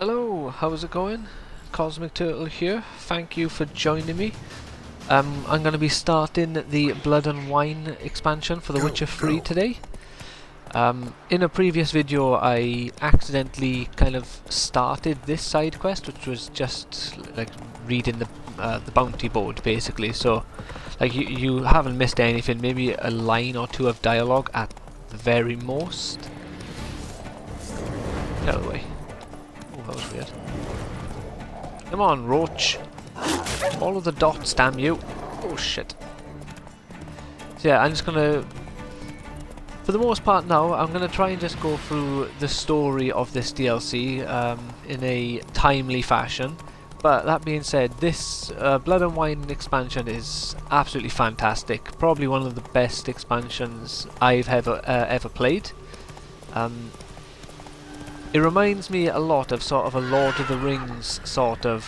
Hello, how's it going? Cosmic Turtle here. Thank you for joining me. I'm going to be starting the Blood and Wine expansion for The Witcher 3 today. In a previous video I accidentally kind of started this side quest, which was just like reading the bounty board basically. So like you haven't missed anything, maybe a line or two of dialogue at the very most. Get out of the way. Oh, that was weird. Come on, Roach. Follow the dots, damn you. Oh shit. So yeah, I'm just gonna, for the most part now, I'm gonna try and just go through the story of this DLC in a timely fashion. But that being said, this Blood and Wine expansion is absolutely fantastic. Probably one of the best expansions I've ever played. It reminds me a lot of sort of a Lord of the Rings sort of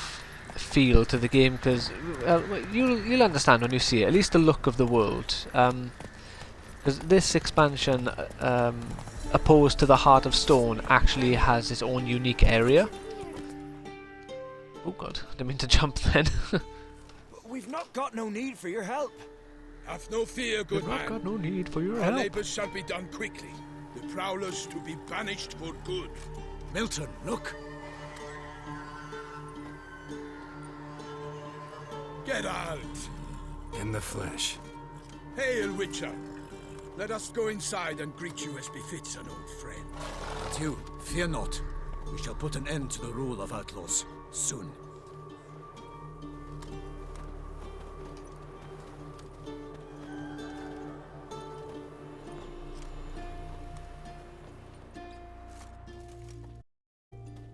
feel to the game, because you'll understand when you see it, at least the look of the world. Because this expansion, opposed to the Heart of Stone, actually has its own unique area. Oh god, I didn't mean to jump then. We've not got no need for your help. Have no fear, good man. I've got no need for your Our help. labours shall be done quickly. The prowlers to be banished for good. Milton, look. Get out! In the flesh. Hail, Witcher! Let us go inside and greet you as befits an old friend. But you, fear not. We shall put an end to the rule of outlaws, soon.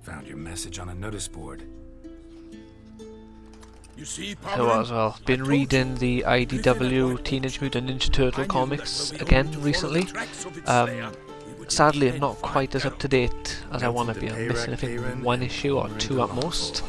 Found your message on a notice board. You see, Hello as well. Been reading the IDW Teenage Mutant Ninja Turtle comics again recently. Sadly, I'm not quite as up to date as I want to be. I'm missing, I think, one issue or two at most.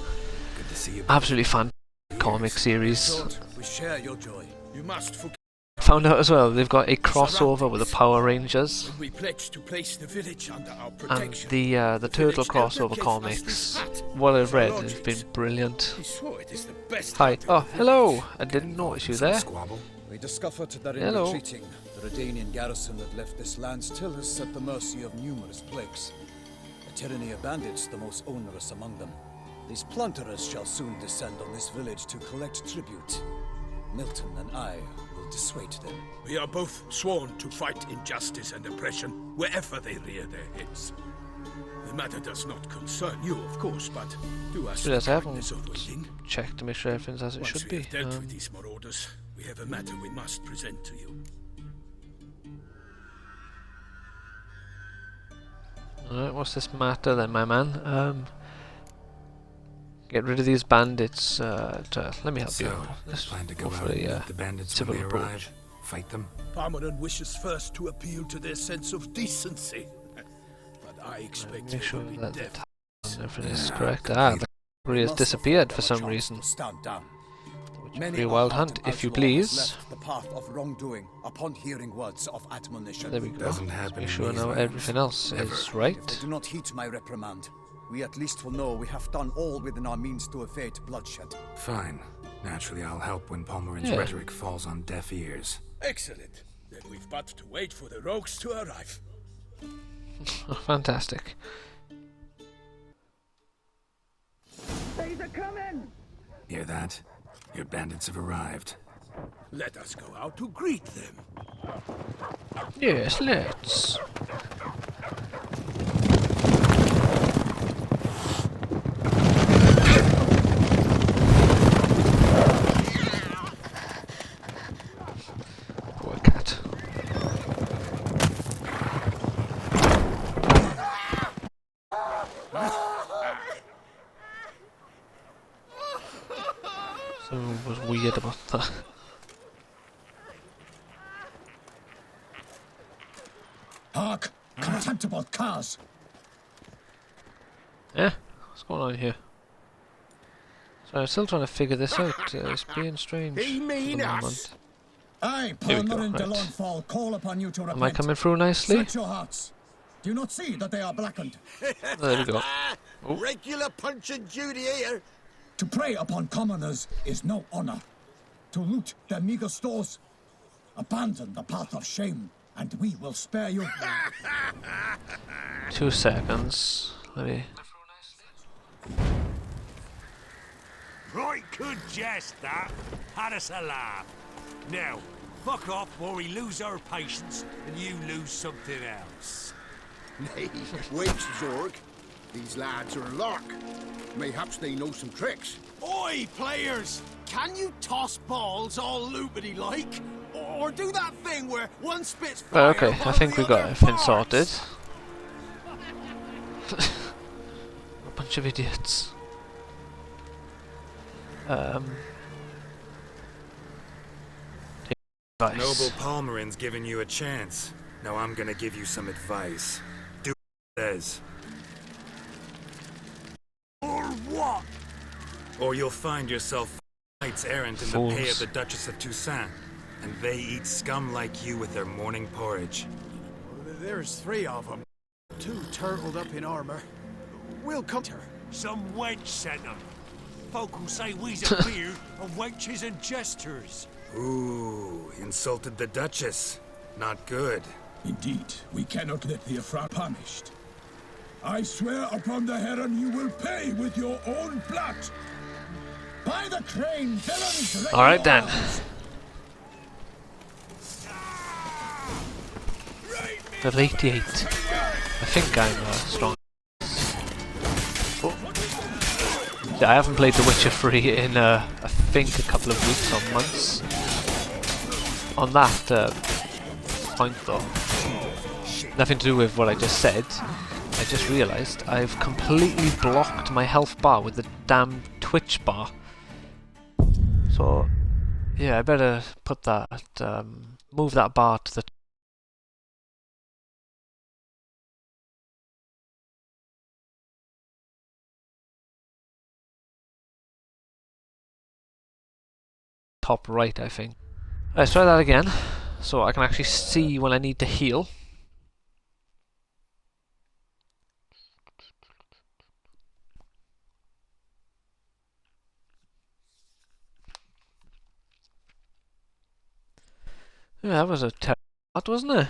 Absolutely fan comic series. We share your joy. You must forget. Found out as well they've got a crossover with the Power Rangers, We pledge to place the village under our and protection. the Turtle crossover comics. What I've read has been brilliant. We swore it is the best. Hi. Oh, hello. I didn't notice you there. Squabble? We discovered that in Hello. retreating, the Redanian garrison that left this land still is at the mercy of numerous plagues. A tyranny of bandits, the most onerous among them. These plunderers shall soon descend on this village to collect tribute. Milton and I will dissuade them. We are both sworn to fight injustice and oppression wherever they rear their heads. The matter does not concern you, of course, but do us Yes, the I haven't kindness of waiting. checked to make sure everything's as it Once should we be. have dealt with these marauders, we have a matter we must present to you. Alright, what's this matter then, my man? Get rid of these bandits. Let me help you. So, Let's plan to go go for out and a meet the bandits civil when they approach. arrive? Fight them? Parmeran wishes first to appeal to their sense of decency. But I expect Make they sure will be that the deaf. time and everything is correct. Ah, the cavalry has disappeared for some reason. Stand down. Free a wild hardened hunt, if you outlaw has please. left the path of wrongdoing upon hearing words of admonition. There we go. Doesn't happen Make in sure these now lands. everything else Never. is If they right. do not heed my reprimand, we at least will know we have done all within our means to evade bloodshed. Fine. Naturally, I'll help when Palmerin's Yeah. rhetoric falls on deaf ears. Excellent. Then we've but to wait for the rogues to arrive. Fantastic. Hear that? Your bandits have arrived. Let us go out to greet them. Yes, let's. Poor cat. Something was weird about that. Hark! Contemptible curs! Yeah, what's going on here? So I'm still trying to figure this out. It's being strange. They mean for the us. moment. I, Here we go, Palmerin de right. Launfal, call upon you to repent. Am I coming through nicely? Set your hearts. Do you not see that they are blackened? There we go. Oh. Regular punch and duty here. To prey upon commoners is no honor. To loot their meager stores, abandon the path of shame, and we will spare you. 2 seconds. Let me. Right good jest, that. Had us a laugh. Now, fuck off or we lose our patience and you lose something else. Nay, wait, Zorg. These lads are a lark. Mayhaps they know some tricks. Oi, players! Can you toss balls all loopity like? Or do that thing where one spits fire Okay, I while think the we got other everything farts? sorted. A bunch of idiots. Advice. Noble Palmerin's giving you a chance. Now I'm gonna give you some advice. Do what it says, Or what? or you'll find yourself knights errant in the pay of the Duchess of Toussaint, and they eat scum like you with their morning porridge. There's 3 of them. 2 turtled up in armor. We'll come to her. Some wench sent them. Folk will say we's a beard of wenches and jesters. Ooh, insulted the Duchess. Not good. Indeed, we cannot let the affront punished. I swear upon the heron you will pay with your own blood. By the crane, villains! Alright then. Level 88. I think I'm strong. Oh. Yeah, I haven't played The Witcher 3 in I think a couple of weeks or months. On that point though, nothing to do with what I just said, I just realised I've completely blocked my health bar with the damn Twitch bar. So yeah, I better put that, move that bar to the top right, I think. Let's try that again, so I can actually see when I need to heal. Yeah, that was a terrible start, wasn't it?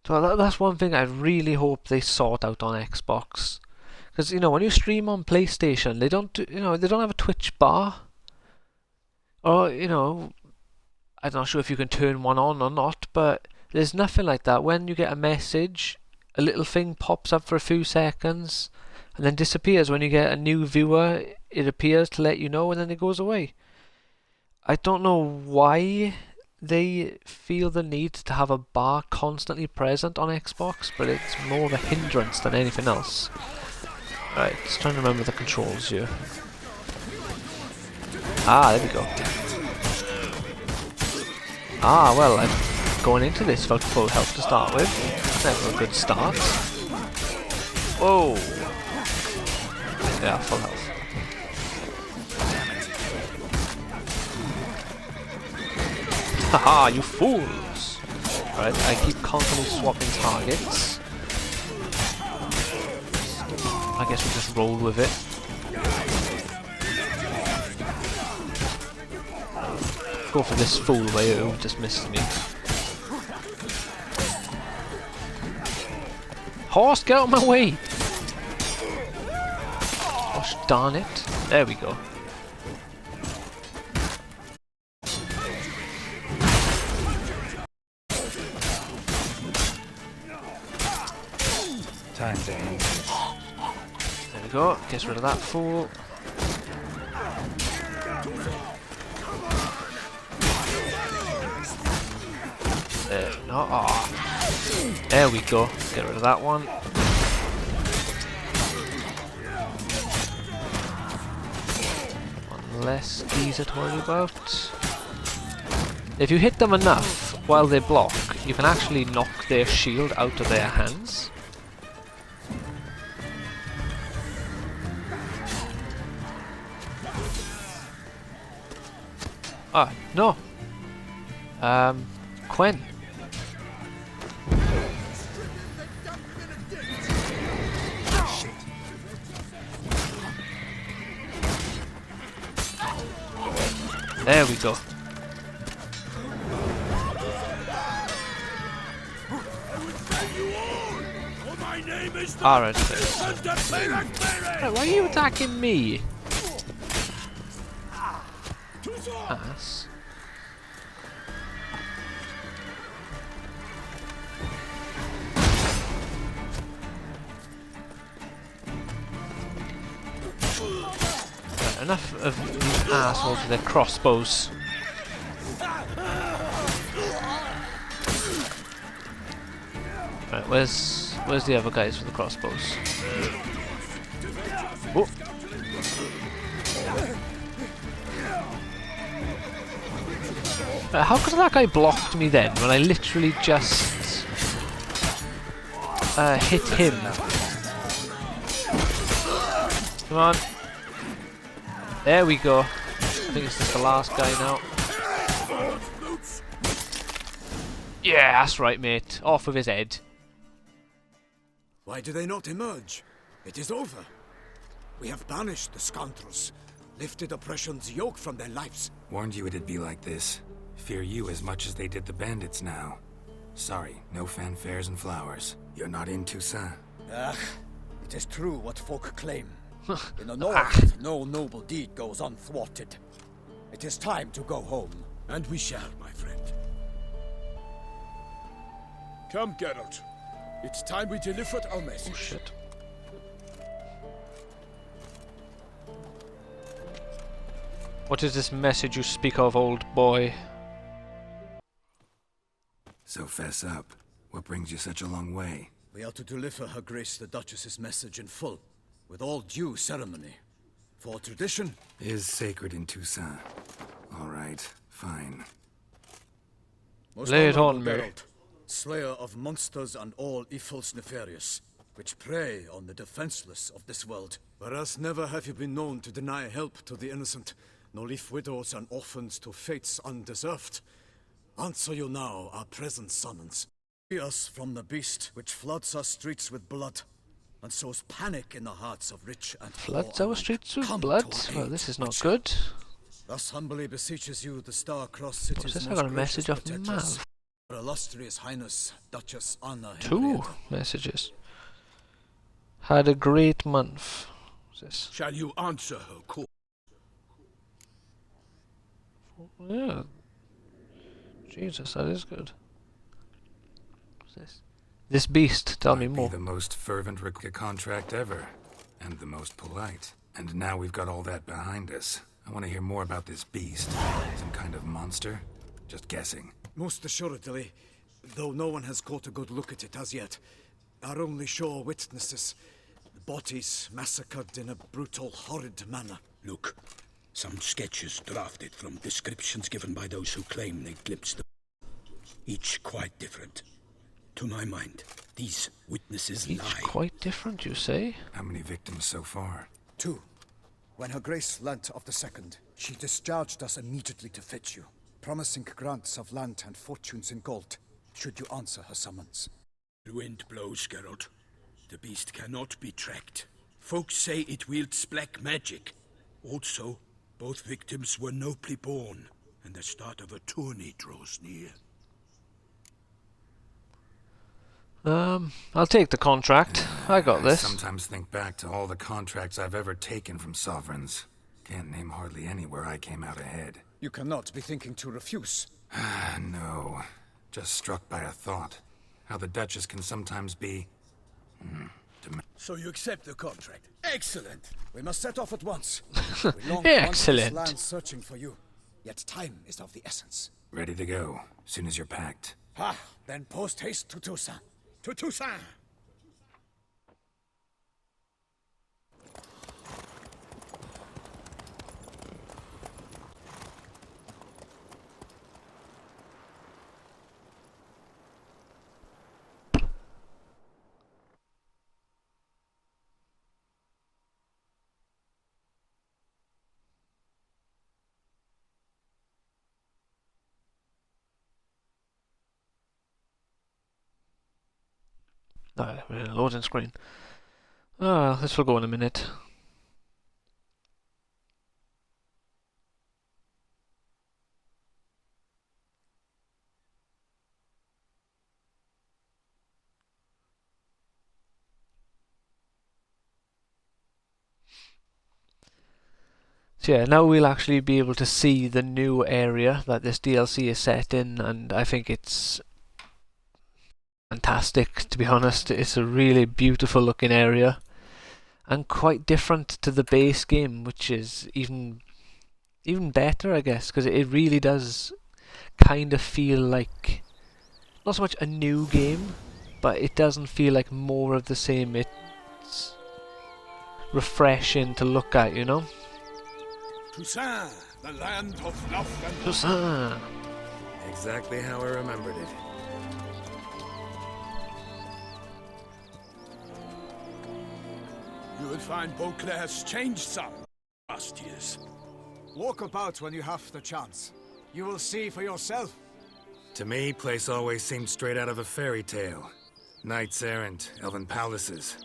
So that's one thing I really hope they sort out on Xbox, because you know when you stream on PlayStation, they don't they don't have a Twitch bar, or you know, I'm not sure if you can turn one on or not, but there's nothing like that. When you get a message, a little thing pops up for a few seconds and then disappears. When you get a new viewer, it appears to let you know and then it goes away. I don't know why they feel the need to have a bar constantly present on Xbox, but it's more of a hindrance than anything else. Right, just trying to remember the controls here. Ah, there we go. Ah, well, I'm going into this without full health to start with. Never a good start. Whoa! Yeah, full health. Haha, you fools! Right, I keep constantly swapping targets. I guess we'll just roll with it. Go for this fool way who just missed me. Horse, get out of my way! Gosh darn it. There we go. Time to end. There we go. Gets rid of that fool. No, oh. There we go. Get rid of that one. One less geezer to worry about. If you hit them enough while they block, you can actually knock their shield out of their hands. Ah, no. Quen. There we go. Alright. Why are you attacking me? Ass. Right, enough of these assholes with their crossbows. Right, where's the other guys with the crossbows? Oh. How could that guy blocked me then when I literally just hit him? Come on. There we go. I think it's just the last guy now. Yeah, that's right, mate. Off with his head. Why do they not emerge? It is over. We have banished the scoundrels, lifted oppression's yoke from their lives. Warned you it'd be like this. Fear you as much as they did the bandits now. Sorry, no fanfares and flowers. You're not in Toussaint. Ah, it is true what folk claim. In the north, no noble deed goes unthwarted. It is time to go home. And we shall, my friend. Come, Geralt. It's time we delivered our message. Oh shit. What is this message you speak of, old boy? So fess up. What brings you such a long way? We are to deliver Her Grace the Duchess's message in full, with all due ceremony. For tradition is sacred in Toussaint. All right, fine. Most Lay it honorable on me. Geralt, slayer of monsters and all evils nefarious, which prey on the defenseless of this world. Whereas never have you been known to deny help to the innocent, nor leave widows and orphans to fates undeserved. Answer you now our present summons. Free us from the beast which floods our streets with blood, and sows panic in the hearts of rich and poor. Floods our alike. streets with Come blood? to our Well, aid, this is not Witcher. good. Thus humbly beseeches you the star-crossed city's What's this? I most got a gracious message off protectress, Mav. Her illustrious Highness, Duchess Anna Two Henrietta. messages. Had a great month. What's this? Shall you answer her call? Yeah. Jesus, that is good. What's this? This beast, tell me Might more. Be the most fervent contract ever, and the most polite. And now we've got all that behind us. I want to hear more about this beast. Some kind of monster? Just guessing. Most assuredly, though no one has caught a good look at it as yet. Our only sure witnesses. Bodies massacred in a brutal, horrid manner. Look, some sketches drafted from descriptions given by those who claim they glimpsed the... Each quite different. To my mind, these witnesses Each lie. quite different, you say? How many victims so far? 2. When Her Grace learnt of the second, she discharged us immediately to fetch you, promising grants of land and fortunes in gold, should you answer her summons. The wind blows, Geralt. The beast cannot be tracked. Folks say it wields black magic. Also, both victims were nobly born, and the start of a tourney draws near. I'll take the contract. I got this. Sometimes think back to all the contracts I've ever taken from sovereigns. Can't name hardly any where I came out ahead. You cannot be thinking to refuse. No. Just struck by a thought. How the Duchess can sometimes be... So you accept the contract? Excellent! We must set off at once. We long wandered Excellent. this land searching for you, yet time is of the essence. Ready to go, soon as you're packed. Ah, then post haste to Toussaint. To Toussaint! Alright, we're in a loading screen. This will go in a minute. So yeah, now we'll actually be able to see the new area that this DLC is set in, and I think it's fantastic, to be honest. It's a really beautiful looking area and quite different to the base game, which is even better, I guess, because it really does kind of feel like not so much a new game, but it doesn't feel like more of the same. It's refreshing to look at, you know? Toussaint, the land of love and Toussaint! Exactly how I remembered it. You will find Beauclair's changed some past years. Walk about when you have the chance. You will see for yourself. To me, place always seemed straight out of a fairy tale. Knights errant, elven palaces.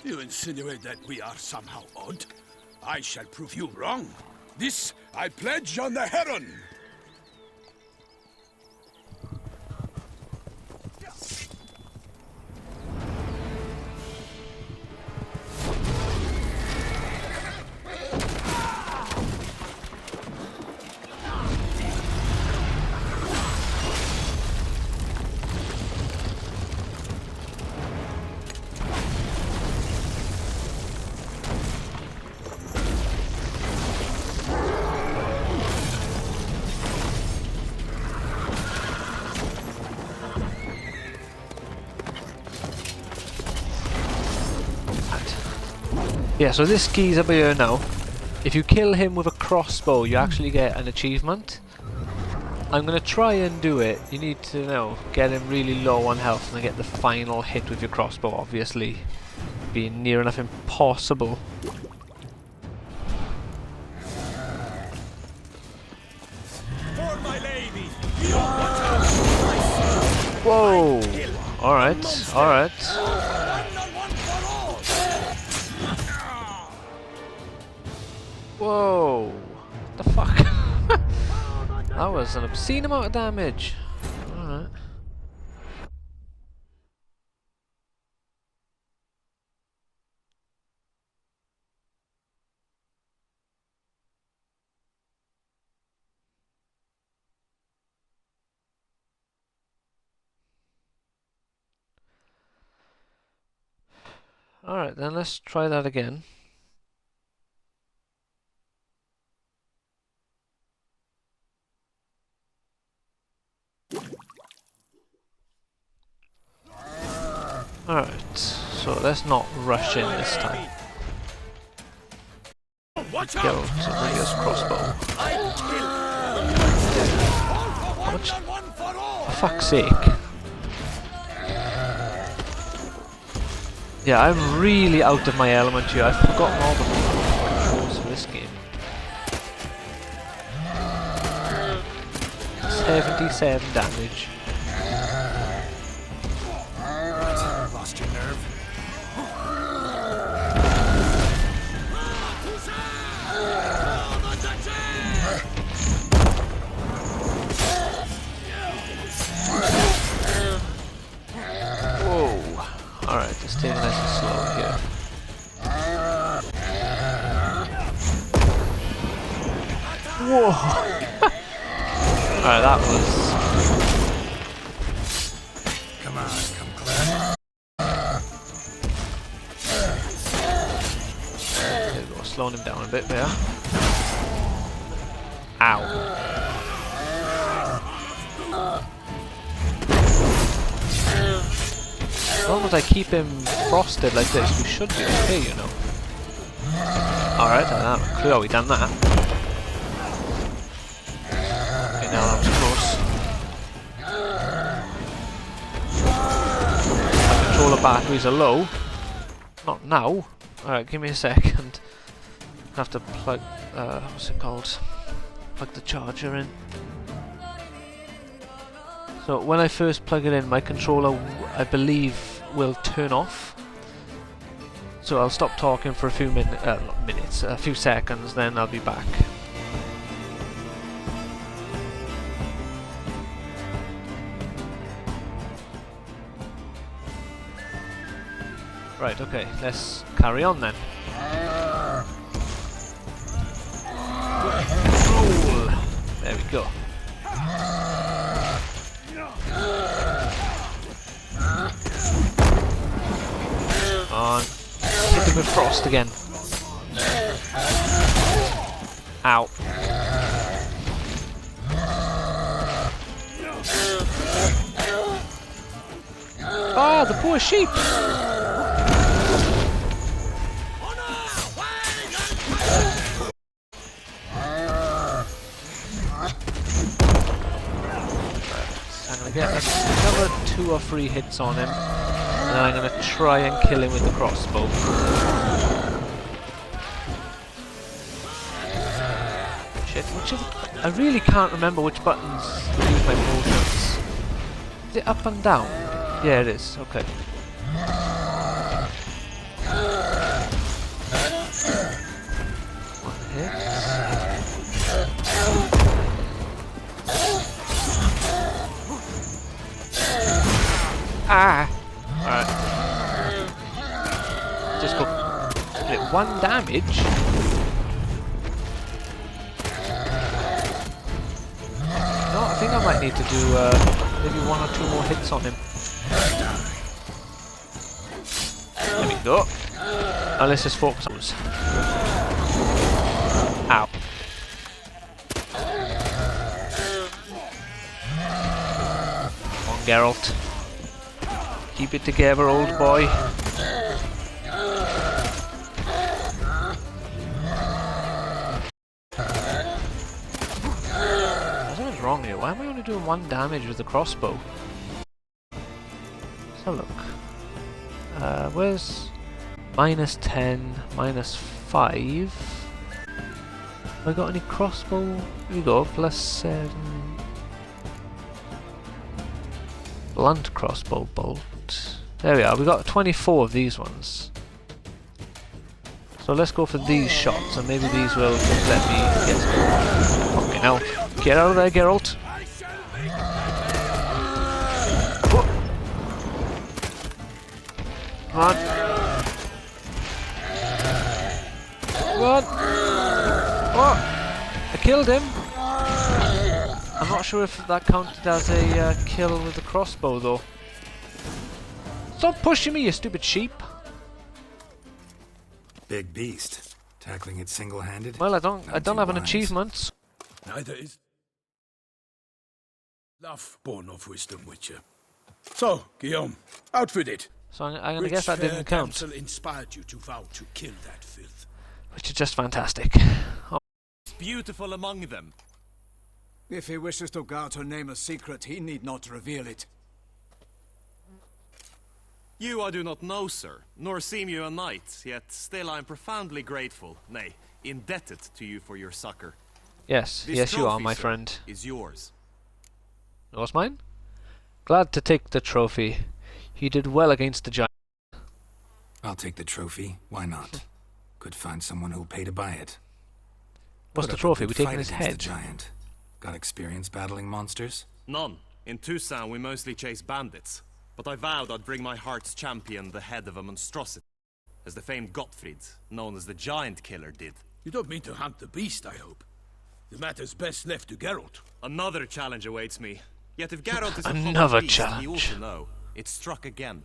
You insinuate that we are somehow odd? I shall prove you wrong. This I pledge on the Heron. Yeah, so this geezer up here now, if you kill him with a crossbow, you actually get an achievement. I'm going to try and do it. You need to, get him really low on health and then get the final hit with your crossbow, obviously being near enough impossible. For my lady! Whoa! Alright, alright. Whoa! The fuck? That was an obscene amount of damage. Alright. Alright, then let's try that again. Alright, so let's not rush in this time. Kill Rodrigo's crossbow. How much? For fuck's sake. Yeah, I'm really out of my element here. I've forgotten all the controls for this game. 77 damage. Lost your nerve. Whoa. Alright, let's take it nice and slow here. Whoa. Alright, that was... Come on, come close. There we go, slowing him down a bit there. Ow. As long as I keep him frosted like this, we should be okay, you know. Alright, clearly done that. Okay, now that was close. My controller batteries are low. Not now. Alright, give me a second. I have to plug, what's it called? Plug the charger in. So when I first plug it in, my controller, I believe, will turn off. So I'll stop talking for a few minutes, a few seconds, then I'll be back. Right, okay, let's carry on then. Roll! There we go. On. Hit him with frost again. Ow. Ah, the poor sheep! I'm gonna get another 2 or 3 hits on him, and then I'm gonna try and kill him with the crossbow. Shit, I really can't remember which buttons use my motions. Is it up and down? Yeah, it is. Okay. One hit. Ah! Alright. Just go. Is it 1 damage? No, I think I might need to do maybe 1 or 2 more hits on him. There we go. Now let's just focus on those. Ow. Come on, Geralt. Keep it together, old boy. Something's wrong here. Why am I only doing 1 damage with the crossbow? Let's have a look. Where's -10, -5? Have I got any crossbow? Here we go, +7. Blunt crossbow bolt. There we are, we got 24 of these ones. So let's go for these shots, and maybe these will just let me get some. Fucking hell. Get out of there, Geralt. Oh. Come on. Come on. Oh! I killed him! I'm not sure if that counted as a kill with the crossbow though. Stop pushing me, you stupid sheep! Big beast. Tackling it single-handed? Well, I don't have an wise. achievement. Neither is love born of wisdom, Witcher. So, Guillaume, out with it. So I'm gonna Which guess that fair didn't count. damsel inspired you to vow to kill that filth? Which is just fantastic. Oh. Beautiful among them. If he wishes to guard her name a secret, he need not reveal it. You I do not know, sir, nor seem you a knight, yet still I am profoundly grateful, nay, indebted to you for your succor. Yes, This yes you are, trophy, my sir, friend. is yours. What's mine? Glad to take the trophy. You did well against the giant. I'll take the trophy. Why not? Could find someone who'll pay to buy it. What's Put the up a trophy? good We taking fight his against head? the giant. Got experience battling monsters? None. In Toussaint we mostly chase bandits. But I vowed I'd bring my heart's champion the head of a monstrosity. As the famed Gottfried, known as the Giant Killer, did. You don't mean to hunt the beast, I hope. The matter's best left to Geralt. Another challenge awaits me. Yet if Geralt is a Another beast, he ought challenge. to know. It struck again.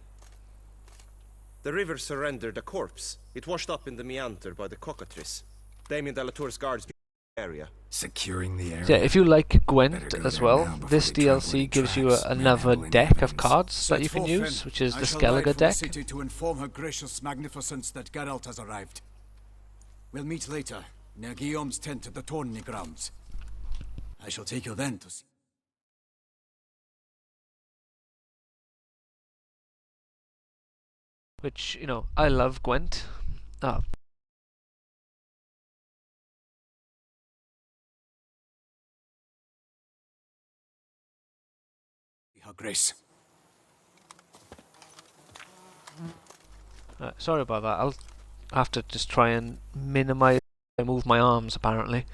The river surrendered a corpse. It washed up in the meander by the cockatrice. Damien de la Tour's guards area. Securing the area. Yeah, if you like Better Gwent go as there well, now before this they travel DLC in gives you tracks, another manhandling deck of weapons. cards that you Set can forth, use, then. which is I the shall ride Skellige from the deck. city to inform her gracious magnificence that Geralt has arrived. We'll meet later, near Guillaume's tent at the Tourney grounds. I shall take you then to see. Which, you know, I love Gwent. Her grace. Sorry about that. I'll have to just try and minimize and move my arms apparently,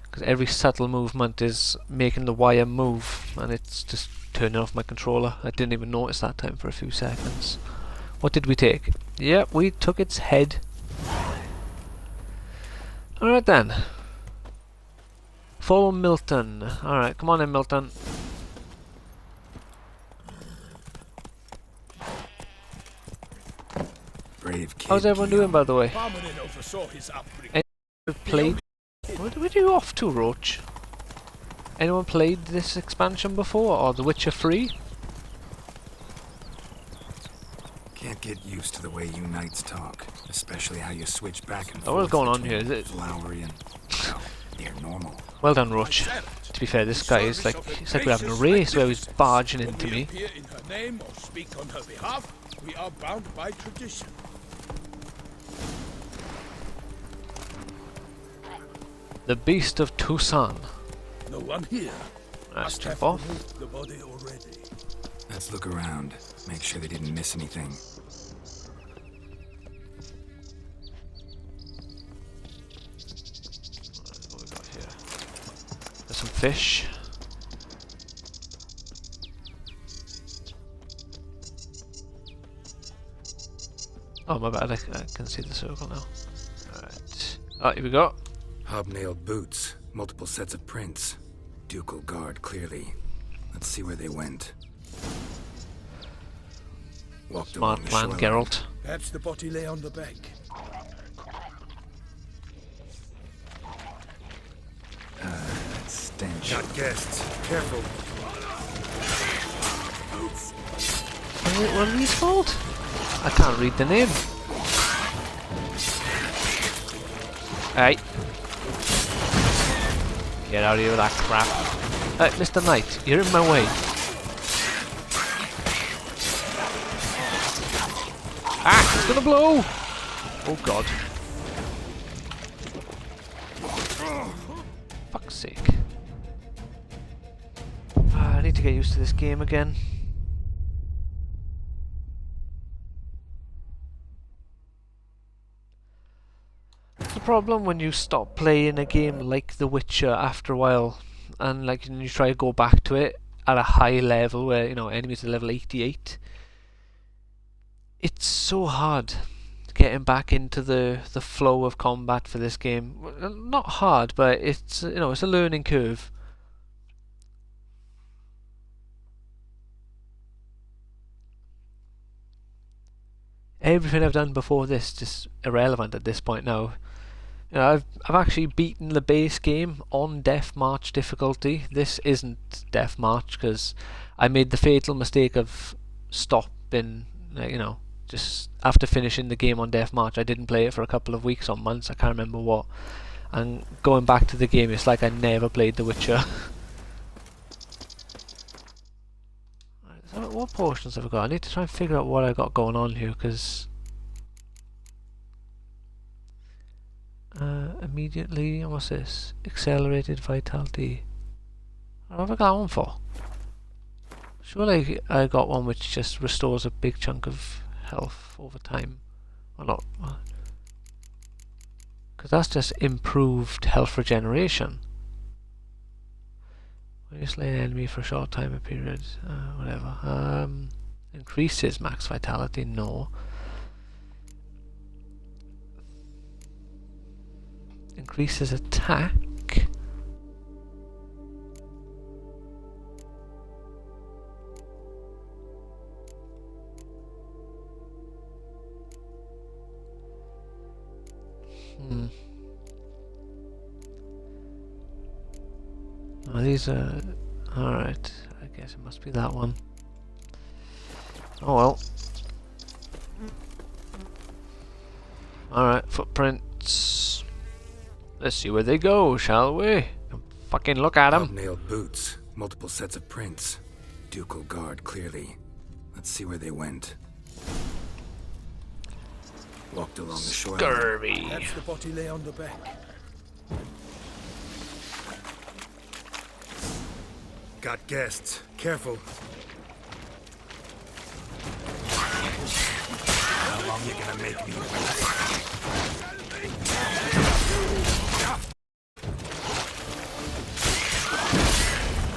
because every subtle movement is making the wire move, and it's just turning off my controller. I didn't even notice that time for a few seconds. What did we take? Yep, we took its head. Alright then. Follow Milton. Alright, come on in, Milton. Brave kid. How's everyone doing, by the way? Prominent oversaw his upbringing. Anyone played? Where do you off to, Roach? Anyone played this expansion before, or The Witcher 3? Can't get used to the way you knights talk, especially how you switch back and forth. What's going on between here? Is it flowery and well, near normal? Well done, Roach. To be fair, this guy is like, it's like we're having a race where he's barging into me. Appear in her name or speak on her behalf, we are bound by tradition. The Beast of Tucson. No one here. Let's Must jump have off. removed the body already. Let's look around, make sure they didn't miss anything. What we got here? There's some fish. Oh my bad, I can see the circle now. Alright. Oh, here we go. Hobnailed boots, multiple sets of prints. Ducal guard, clearly. Let's see where they went. Walked along Smart the plan, shoreline. Geralt. Perhaps the body lay on the bank. That stench. Got guests. Careful. Is it one of these fault? I can't read the name. Hey. Get out of here with that crap. Mr. Knight, you're in my way. Ah, it's gonna blow! Oh god. Fuck's sake. I need to get used to this game again. The problem when you stop playing a game like The Witcher after a while, and like you try to go back to it at a high level where, you know, enemies are level 88, it's so hard getting back into the flow of combat for this game. Well, not hard, but it's, you know, it's a learning curve. Everything I've done before this is just irrelevant at this point now. You know, I've actually beaten the base game on Death March difficulty. This isn't Death March because I made the fatal mistake of stopping, you know, just after finishing the game on Death March. I didn't play it for a couple of weeks or months, I can't remember what. And going back to the game, it's like I never played The Witcher. So what portions have I got? I need to try and figure out what I got going on here, because immediately, what's this? Accelerated vitality. What have I got one for? Surely I got one which just restores a big chunk of health over time. Or not. Because that's just improved health regeneration. When you slay an enemy for a short time, a period, whatever. Increases max vitality, no. Increases attack. Oh, these are... Alright, I guess it must be that one. Oh well. Alright, footprints. Let's see where they go, shall we? Fucking look at them. Hobnailed boots, multiple sets of prints. Ducal guard, clearly. Let's see where they went. Walked along the shoreline. Scurvy. Perhaps the body lay on the bank. Got guests. Careful. long you gonna make me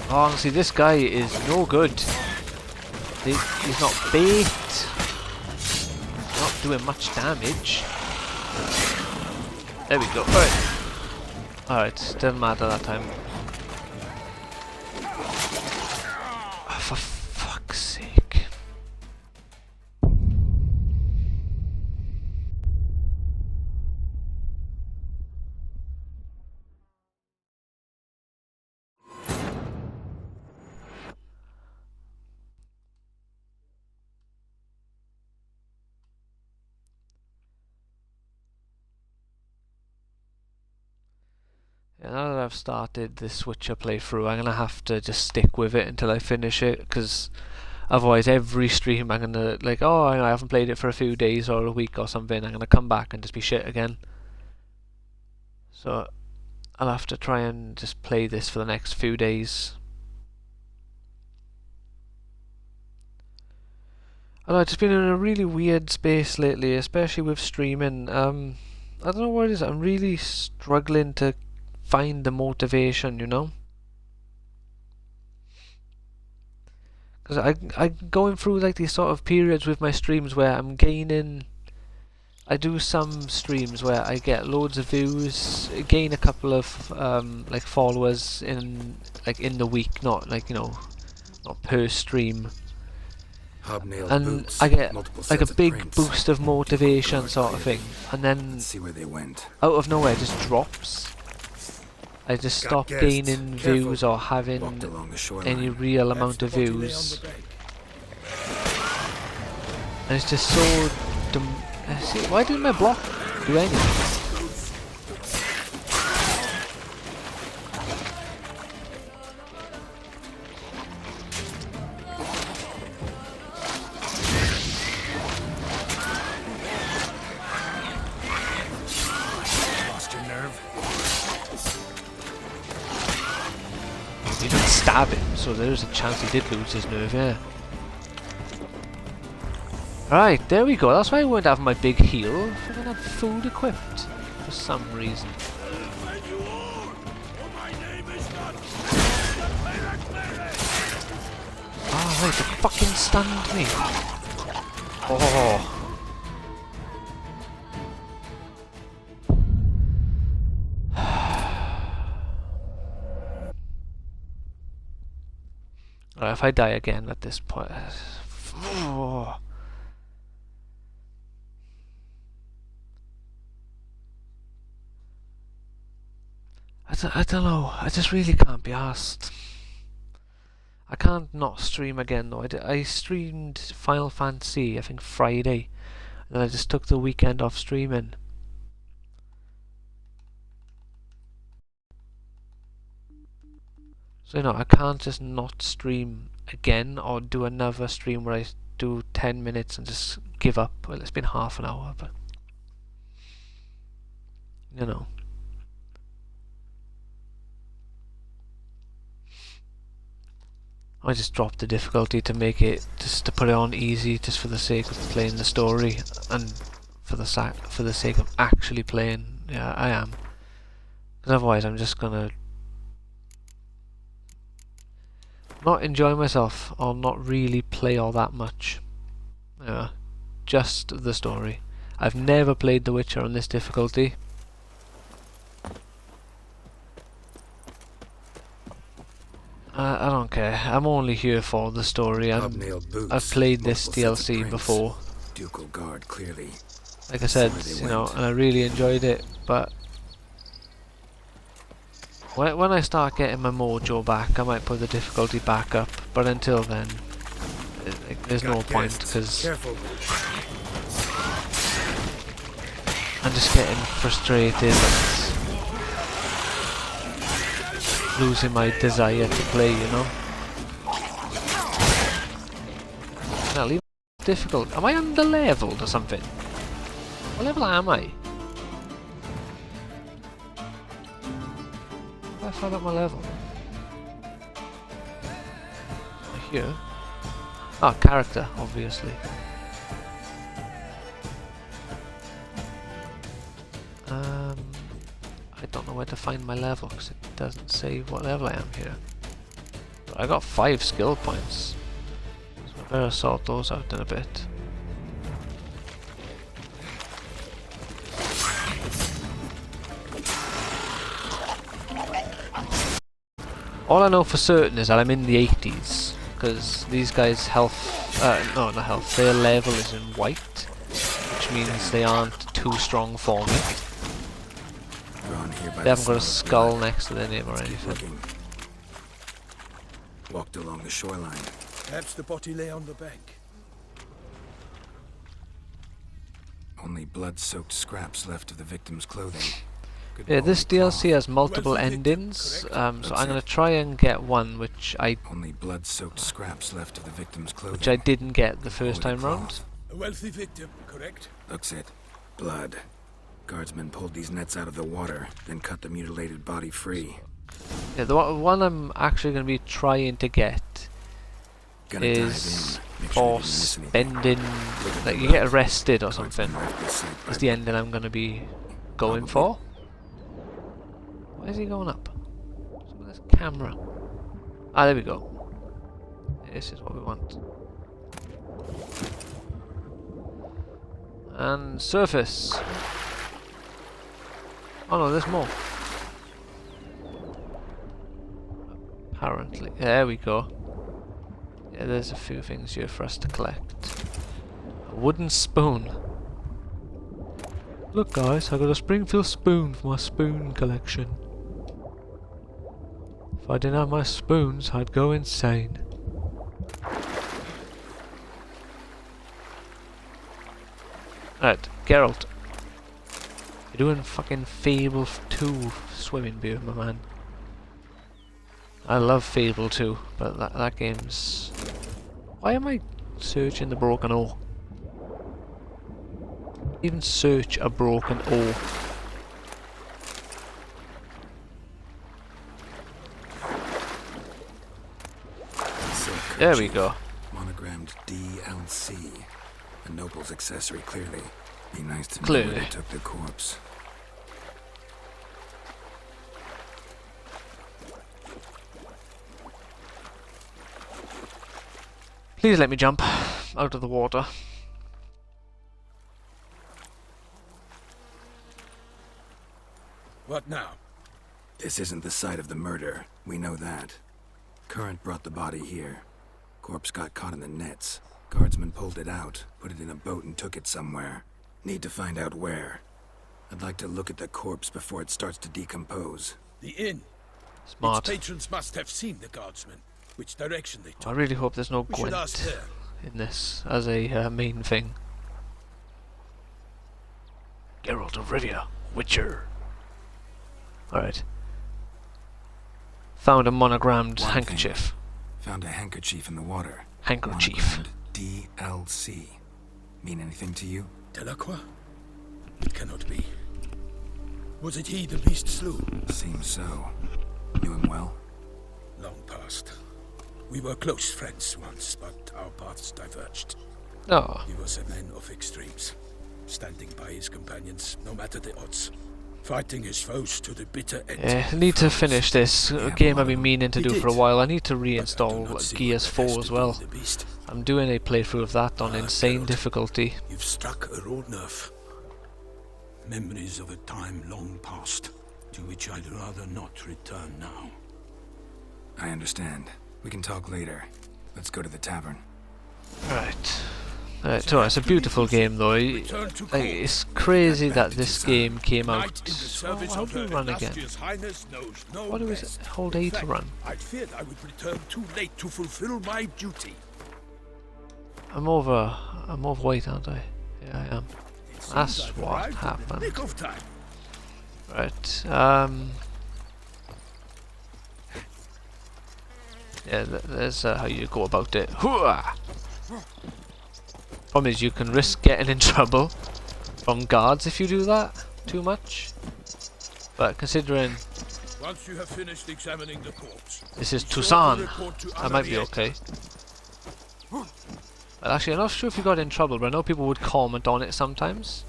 Honestly, this guy is no good. He's not bait. Not doing much damage. There we go. Alright. Alright, didn't matter that time. Oh, for fuck's sake. Yeah, now that I've started this Witcher playthrough, I'm gonna have to just stick with it until I finish it, because otherwise every stream I'm gonna, like, oh, I haven't played it for a few days or a week or something, I'm gonna come back and just be shit again. So I'll have to try and just play this for the next few days. I've just been in a really weird space lately, especially with streaming. I don't know what it is, I'm really struggling to find the motivation, you know? Because I'm going through like these sort of periods with my streams where I'm gaining... I do some streams where I get loads of views, gain a couple of like followers in the week, not like, you know, not per stream. And boots, I get like a sets of big prints. boost of motivation sort of thing, and then Let's see where they went. out of nowhere it just drops. I just Got stop guests. gaining Careful. views or having Walked along the shoreline. any real That's amount the of body lay on views. the bank. And it's just so see, why didn't my block do anything? Lost your nerve? You didn't stab him, so there's a chance he did lose his nerve, yeah. Right, there we go. That's why I won't have my big heal. I don't have food equipped for some reason. Oh, right, they fucking stunned me. Oh. Alright, if I die again at this point... Oh. I don't know, I just really can't be asked. I can't not stream again though. I streamed Final Fantasy, I think Friday, and then I just took the weekend off streaming. So, you know, I can't just not stream again or do another stream where I do 10 minutes and just give up. Well, it's been half an hour, but... you know. I just dropped the difficulty to make it, just to put it on easy, just for the sake of playing the story, and for the sake of actually playing. Yeah, I am. Because otherwise I'm just gonna not enjoy myself, or not really play all that much. Yeah, just the story. I've never played The Witcher on this difficulty. I don't care. I'm only here for the story. Hobnailed boots, I've played this multiple sets of DLC prints. before. Ducal guard, clearly. Like I said, Where they you know, went. and I really enjoyed it, but when I start getting my mojo back, I might put the difficulty back up, but until then, there's no Got point, guests. because Careful. I'm just getting frustrated and losing my desire to play, you know? Now, leave it difficult. Am I under-leveled or something? What level am I? Have I found out my level? Here? Oh, character, obviously. don't know where to find my level because it doesn't say what level I am here. But I got 5 skill points, so I better sort those out in a bit. All I know for certain is that I'm in the 80s, because these guys' health, no, not health, their level is in white, which means they aren't too strong for me. They haven't got a skull next to their name or anything. Walked along the shoreline. Perhaps the body lay on the bank. Only blood-soaked scraps left of the victim's clothing. Yeah, this DLC has multiple endings, so I'm gonna try and get one which I only blood-soaked scraps left of the victim's clothing. Which I didn't get the first time round. A wealthy victim, correct? Looks it. Blood. Guardsmen pulled these nets out of the water, then cut the mutilated body free. Yeah, the one I'm actually gonna be trying to get is for spending, like you get arrested or something. Is the ending I'm gonna be going for. Why is he going up? Some of this camera. Ah, there we go. This is what we want. And surface. Oh no, there's more. Apparently. There we go. Yeah, there's a few things here for us to collect. A wooden spoon. Look guys, I got a Springfield spoon for my spoon collection. If I didn't have my spoons, I'd go insane. Alright, Geralt. You're doing fucking Fable 2 swimming beer, my man. I love Fable 2, but that game's... Why am I searching the broken ore? Even search a broken ore. There we go. Monogrammed DLC. A noble's accessory, clearly. Be nice to know Clearly. where they took the corpse. Please let me jump out of the water. What now? This isn't the site of the murder. We know that. Current brought the body here. Corpse got caught in the nets. Guardsmen pulled it out, put it in a boat and took it somewhere. Need to find out where. I'd like to look at the corpse before it starts to decompose. The inn. Smart. Its patrons must have seen the guardsmen. Which direction they took. I really hope there's no We should ask Gwent her. in this as a main thing. Geralt of Rivia, Witcher. Alright. Found a monogrammed One handkerchief. thing. Found a handkerchief in the water. Handkerchief. Monogrammed DLC. Mean anything to you? Delacroix? It cannot be. Was it he the beast slew? Seems so. Knew him well? Long past. We were close friends once, but our paths diverged. Oh. He was a man of extremes, standing by his companions, no matter the odds, fighting his foes to the bitter end. Yeah, I need to finish this game I've been meaning to He do for a did. while. I need to But I do reinstall not see Gears what 4 that has as to do well. with the beast. I'm doing a playthrough of that on insane Geralt, difficulty. You've struck a raw nerve. Memories of a time long past, to which I'd rather not return now. I understand. We can talk later. Let's go to the tavern. Right. So it's a beautiful game though. It's crazy that this game came out. Knight in the service How of do you Her run again? Illustrious Highness knows no What was rest. it? Hold A In to fact, run. I'd feared I would return too late to fulfill my duty. I'm overweight, aren't I? Yeah, I am. It seems That's I've what arrived in the happened. nick of time. Right. Yeah, there's how you go about it. Hooah! Problem is, you can risk getting in trouble from guards if you do that too much. But considering Once you have finished examining the corpse, this is be sure to Tucson, report to I might be Amariette. okay. But actually, I'm not sure if you got in trouble, but I know people would comment on it sometimes.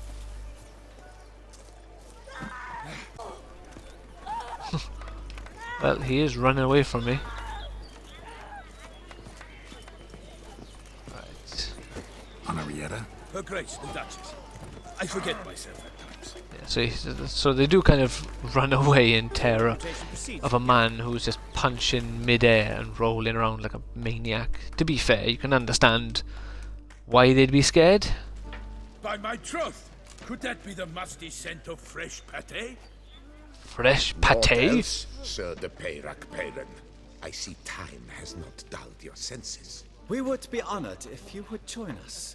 Well, he is running away from me. Right. Henrietta? Her Grace, the Duchess. I forget myself at times. Yeah, so they do kind of run away in terror of a man who's just punching mid-air and rolling around like a maniac. To be fair, you can understand why they'd be scared. By my troth, could that be the musty scent of fresh pâté? Fresh Naught pâté? else, Sir de Peyrac Peyran. I see time has not dulled your senses. We would be honored if you would join us.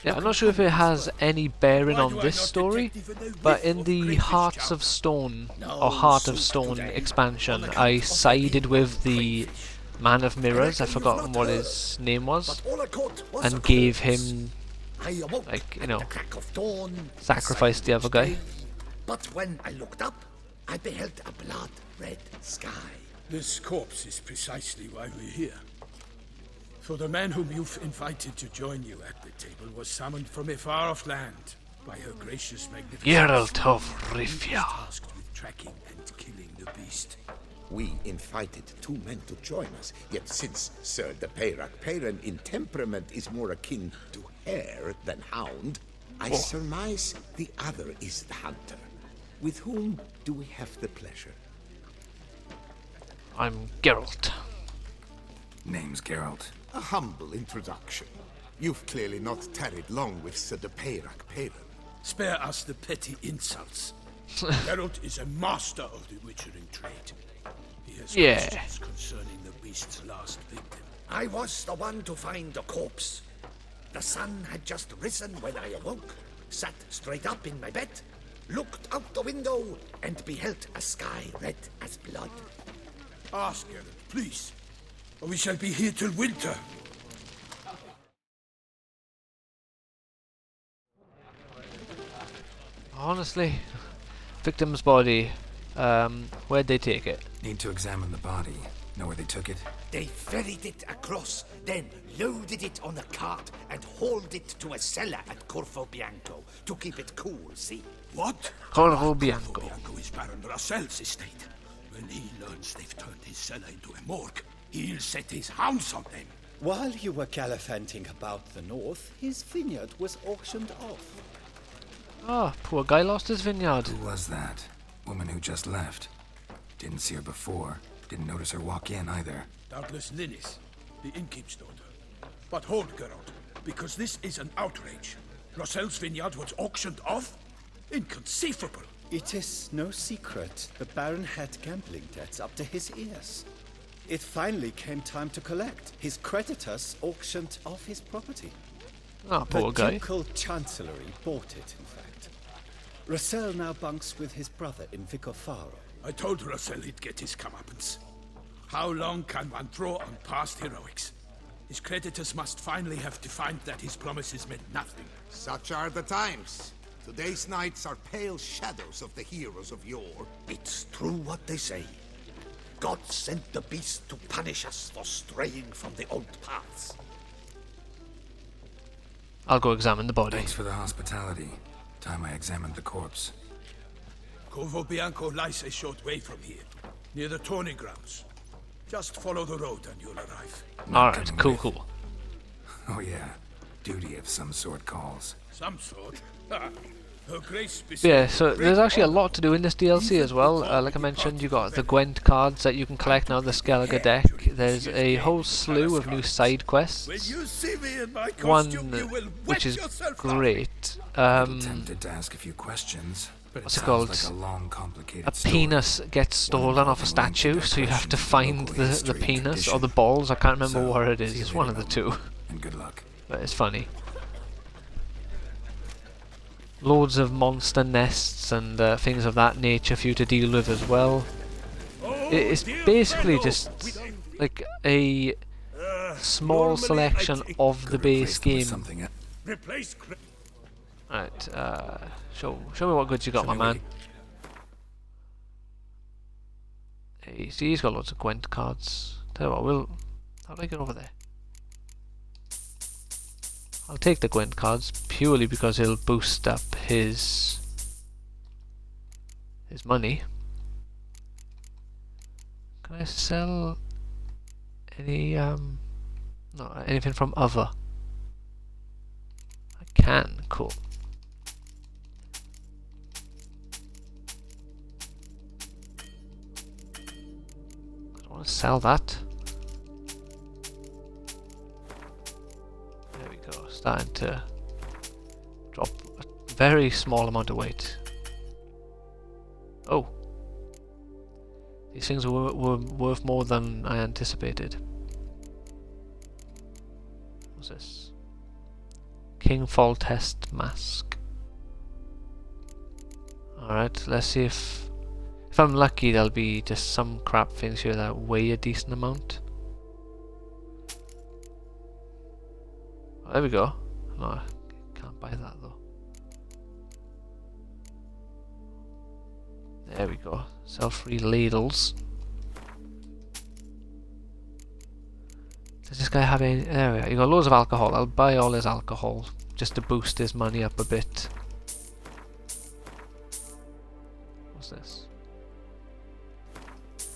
Yeah, I'm not sure if it has any bearing Why on do I this not story, detect even a but whiff in of the crayfish Hearts chowder? of Stone, No or Heart of soup Stone today. expansion, On account I of the sided big with the crayfish. Man of Mirrors, I've reckon you've forgotten not what heard, his name was, But all I caught was a and gave corpse. him, I awoke like, you at know, the crack of dawn, sacrificed the beside other guy. each grave. But when I looked up, I beheld a blood-red sky. This corpse is precisely why we're here. For the man whom you've invited to join you at the table was summoned from a far-off land by her gracious magnificence. Geralt of He is Rivia. tasked with tracking and killing the beast. We invited 2 men to join us, yet since Sir de Peyrac Peyran in temperament is more akin to hare than hound, I surmise the other is the hunter. With whom do we have the pleasure? I'm Geralt. Name's Geralt. A humble introduction. You've clearly not tarried long with Sir de Peyrac Peyran. Spare us the petty insults. Geralt is a master of the witchering trade. He has Yeah. questions concerning the beast's last victim. I was the one to find the corpse. The sun had just risen when I awoke, sat straight up in my bed, looked out the window, and beheld a sky red as blood. Ask Geralt, please, or we shall be here till winter. Honestly, victim's body, where'd they take it? Need to examine the body. Know where they took it? They ferried it across, then loaded it on a cart and hauled it to a cellar at Corvo Bianco to keep it cool, see? What? Corvo Bianco. Bianco is Baron Russell's estate. When he learns they've turned his cellar into a morgue, he'll set his hounds on them. While you were gallivanting about the north, his vineyard was auctioned off. Ah, poor guy lost his vineyard. Who was that? Woman who just left. Didn't see her before. Didn't notice her walk in either. Doubtless Linnis, the innkeep's daughter. But hold, Geralt, because this is an outrage. Russell's vineyard was auctioned off? Inconceivable. It is no secret the Baron had gambling debts up to his ears. It finally came time to collect. His creditors auctioned off his property. Ah, poor the guy. Ducal Chancellery bought it, in fact. Russell now bunks with his brother in Vicofaro. I told Russell he'd get his comeuppance. How long can one draw on past heroics? His creditors must finally have defined that his promises meant nothing. Such are the times. Today's knights are pale shadows of the heroes of yore. It's true what they say. God sent the beast to punish us for straying from the old paths. I'll go examine the body. Thanks for the hospitality. Time I examined the corpse. Corvo Bianco lies a short way from here, near the tourney grounds. Just follow the road and you'll arrive. Alright, coming cool, with. cool. Oh yeah. Duty of some sort calls. Some sort. Her Grace Yeah, so there's actually a lot to do in this DLC as well. Like I mentioned, you got the Gwent cards that you can collect now, the Skellige deck. There's a whole slew of new side When quests. you see me in my One costume, you will which wet is yourself up. great. Tempted to ask a few questions, but what's it it sounds called? like a long, complicated A story. penis gets stolen off a statue, so you have to find the penis or the balls. I can't remember So, what it is. see you It's one of later, the two. And good luck. But it's funny. Loads of monster nests and things of that nature for you to deal with as well. It's basically just like a small selection of the base game. Something else. Replace Right, show me what goods you got, Show my me man. Hey, see, he's got loads of Gwent cards. Tell you what, how do I get over there? I'll take the Gwent cards purely because it'll boost up his money. Can I sell any, no, anything from other? I can, cool. I don't want to sell that. There we go, starting to drop a very small amount of weight. Oh. These things were worth more than I anticipated. What's this? King Fall Test Mask. Alright, let's see if I'm lucky there'll be just some crap things here that weigh a decent amount. Oh, there we go. No, I can't buy that though. There we go. Sell free ladles. Does this guy have any? There we go. You got loads of alcohol. I'll buy all his alcohol just to boost his money up a bit. What's this?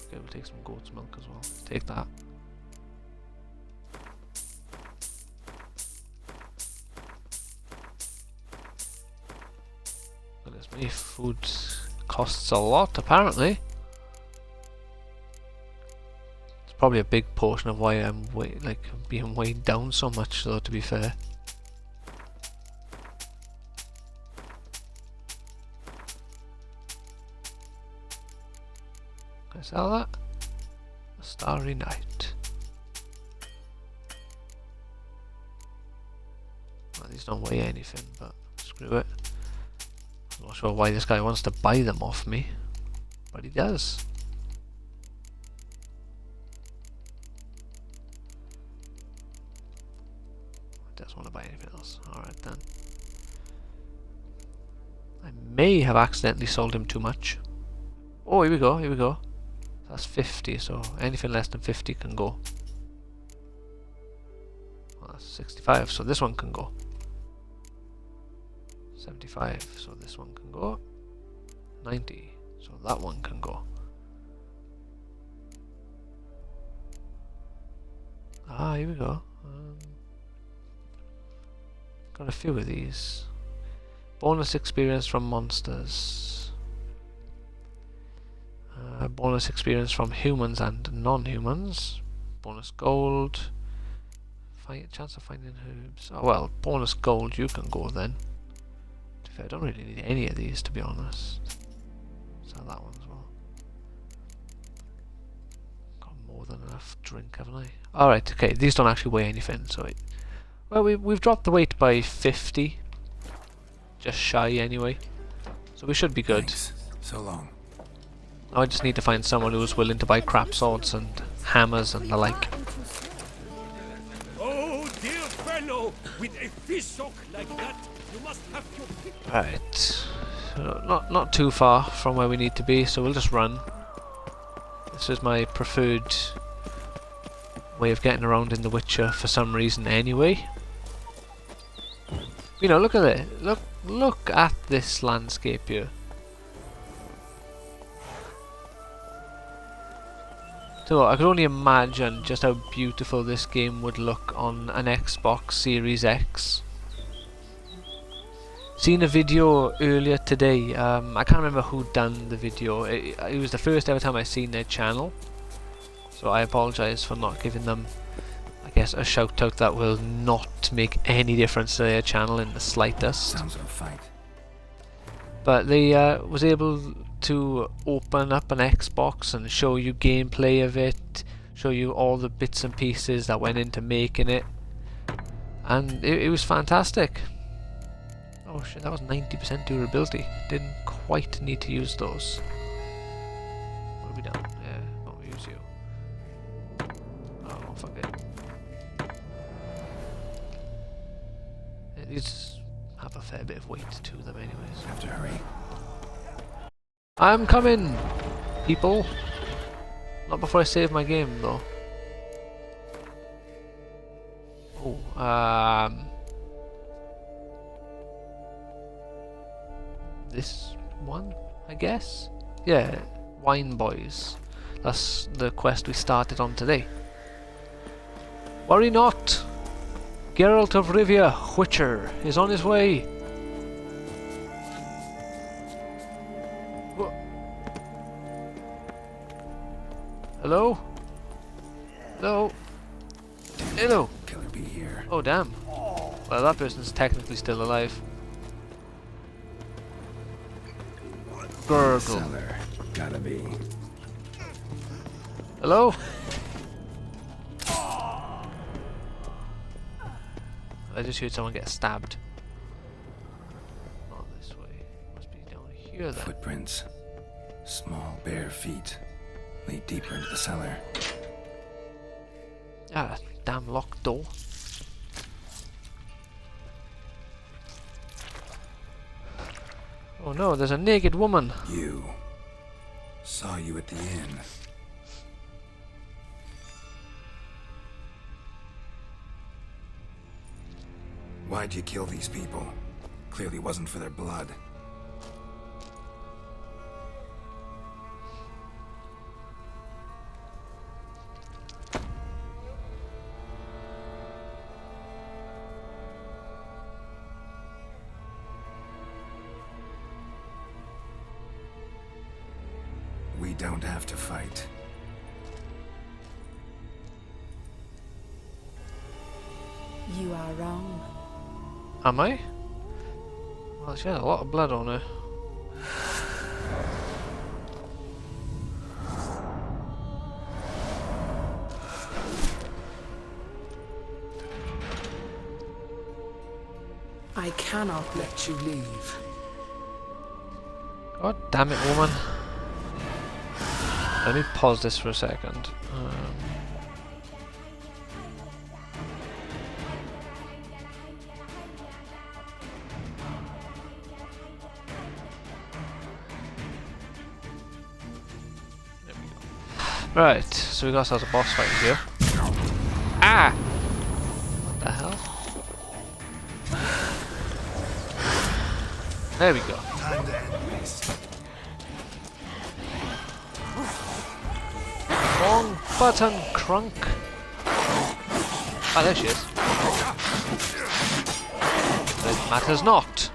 Okay, we'll take some goat's milk as well. Take that. Look at this. My food costs a lot, apparently. It's probably a big portion of why I'm being weighed down so much, though, to be fair. Can I sell that? A Starry Night. Well, these don't weigh anything, but screw it. I'm not sure why this guy wants to buy them off me, but he does. He doesn't want to buy anything else. Alright then. I may have accidentally sold him too much. Oh, here we go, here we go. That's 50, so anything less than 50 can go. Well, that's 65, so this one can go. 75, so this one can go. 90, so that one can go. Ah, here we go. Got a few of these. Bonus experience from monsters. Bonus experience from humans and non-humans. Bonus gold. Chance of finding herbs. Oh well, bonus gold you can go then. I don't really need any of these, to be honest. Sell that one as well. Got more than enough drink, haven't I? Alright, okay, these don't actually weigh anything, so... Well, we've dropped the weight by 50. Just shy, anyway. So we should be good. Thanks. So long. Now I just need to find someone who's willing to buy crap swords and hammers and the like. Oh, dear fellow, with a fishhook like that, you must have your pick. Right, so not too far from where we need to be, so we'll just run. This is my preferred way of getting around in The Witcher for some reason anyway. You know, look at it. Look at this landscape here. So I could only imagine just how beautiful this game would look on an Xbox Series X. Seen a video earlier today. I can't remember who done the video. It was the first ever time I seen their channel, so I apologise for not giving them, I guess, a shout out that will not make any difference to their channel in the slightest. Sounds like a fight. But they was able to open up an Xbox and show you gameplay of it, show you all the bits and pieces that went into making it, and it was fantastic. Oh shit, that was 90% durability. Didn't quite need to use those. What have we done? Yeah, don't use you. Oh, fuck it. Yeah, these have a fair bit of weight to them anyways. Have to hurry. I'm coming, people. Not before I save my game, though. Oh, this one, I guess? Yeah, Wine Boys. That's the quest we started on today. Worry not! Geralt of Rivia, Witcher, is on his way. Wha- Hello? Hello? Hello? Killer be here. Oh damn. Well, that person's technically still alive. Gurgle. Cellar. Gotta be. Hello? I just heard someone get stabbed. Not this way. Must be down here then. Footprints. Small, bare feet. Lead deeper into the cellar. Ah, damn locked door. Oh no, there's a naked woman. You. Saw you at the inn. Why'd you kill these people? Clearly wasn't for their blood. We don't have to fight. You are wrong. Am I? Well, she had a lot of blood on her. I cannot let you leave. God damn it, woman. Let me pause this for a second. There we go. Right, so we got ourselves a boss fight here. Ah! What the hell? There we go. Wrong button, crunk. Ah, there she is. It matters not.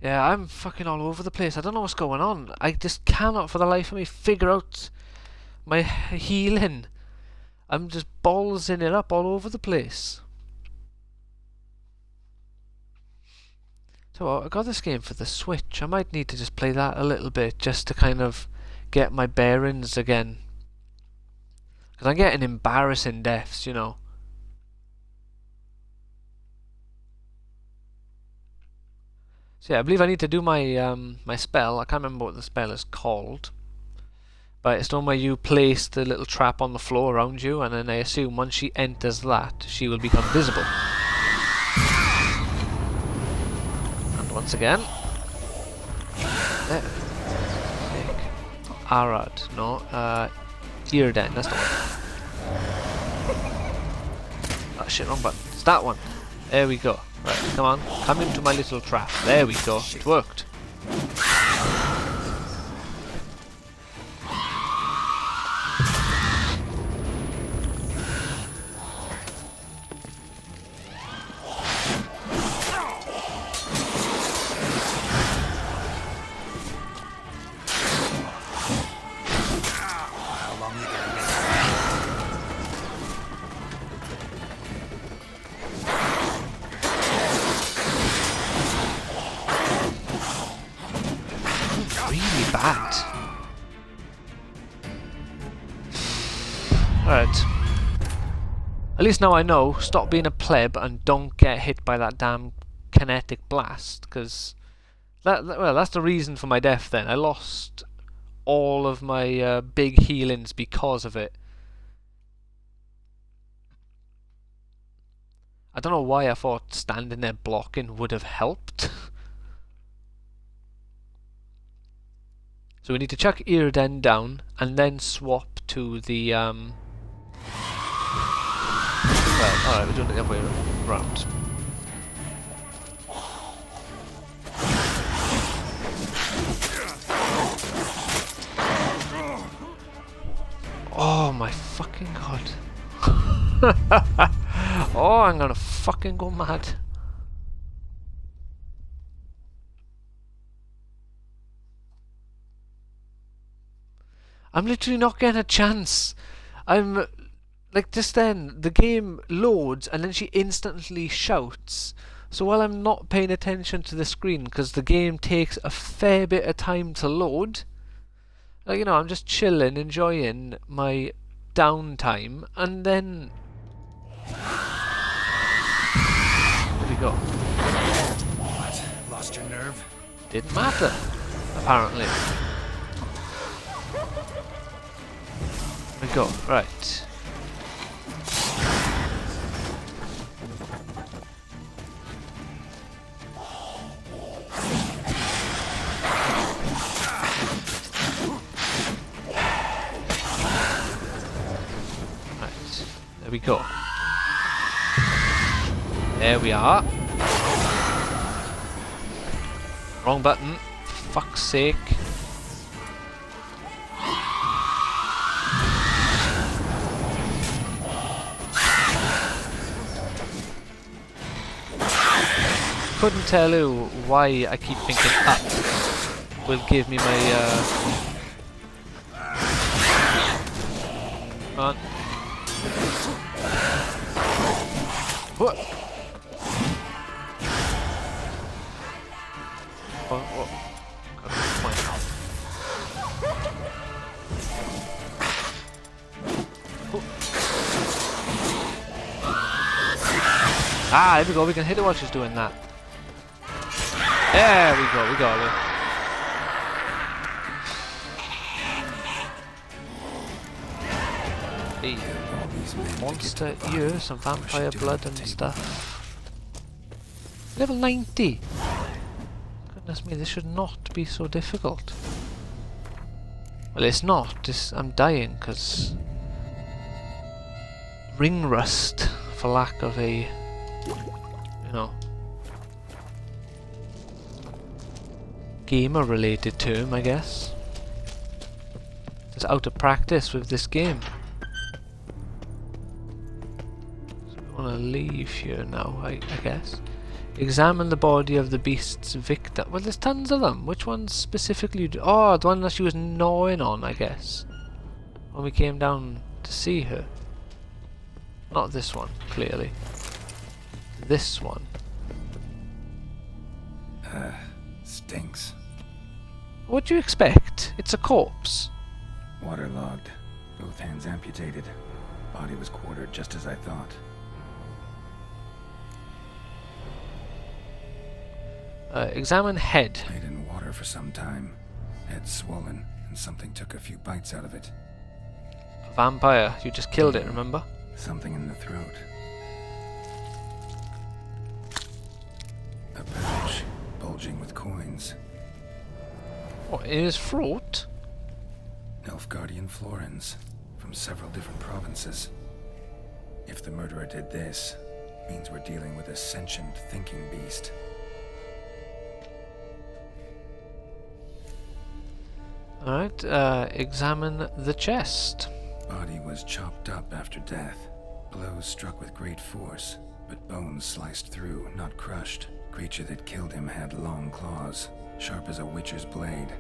Yeah, I'm fucking all over the place. I don't know what's going on. I just cannot for the life of me figure out my healing. I'm just ballsing it up all over the place. So I got this game for the Switch. I might need to just play that a little bit just to kind of get my bearings again. Because I'm getting embarrassing deaths, you know. So yeah, I believe I need to do my my spell. I can't remember what the spell is called. But it's the one where you place the little trap on the floor around you, and then I assume once she enters that, she will become visible. And once again... There. Arad. No, Earden, that's the one. Oh shit, wrong button. It's that one. There we go. Right, come on. Come into my little trap. There we go. It worked. Alright. At least now I know, stop being a pleb and don't get hit by that damn kinetic blast, because well, that's the reason for my death then. I lost all of my big healings because of it. I don't know why I thought standing there blocking would have helped. So we need to chuck Earden down and then swap to the well, alright, we're doing it the other way around. fucking god. Oh, I'm gonna fucking go mad. I'm literally not getting a chance. I'm like, just then the game loads and then she instantly shouts. So while I'm not paying attention to the screen because the game takes a fair bit of time to load, like, you know, I'm just chilling, enjoying my downtime, and then there we go. What? Lost your nerve? Didn't matter, apparently. There we go. Right. There we go. There we are. Wrong button. For fuck's sake. Couldn't tell you why I keep thinking up will give me my come on. What? What? Ah, there we go, we can hit it while she's doing that. There we go, we got it. Hey. Monster ears, some vampire blood and stuff. Level 90! Goodness me, this should not be so difficult. Well, it's not. I'm dying because ring rust, for lack of a, you know, gamer-related term, I guess. Just out of practice with this game. So we want to leave here now, I guess. Examine the body of the beast's victim. Well, there's tons of them. Which one specifically? Oh, the one that she was gnawing on, I guess. When we came down to see her. Not this one, clearly. This one. Stinks. What do you expect? It's a corpse. Waterlogged. Both hands amputated. Body was quartered just as I thought. Examine head. Laid in water for some time. Head swollen, and something took a few bites out of it. A vampire. You just killed it, remember? Something in the throat. A pouch, bulging with coins. What, in his throat? Nilfgaardian florins, from several different provinces. If the murderer did this, means we're dealing with a sentient, thinking beast. Alright, examine the chest. Body was chopped up after death. Blows struck with great force, but bones sliced through, not crushed. Creature that killed him had long claws, sharp as a witcher's blade.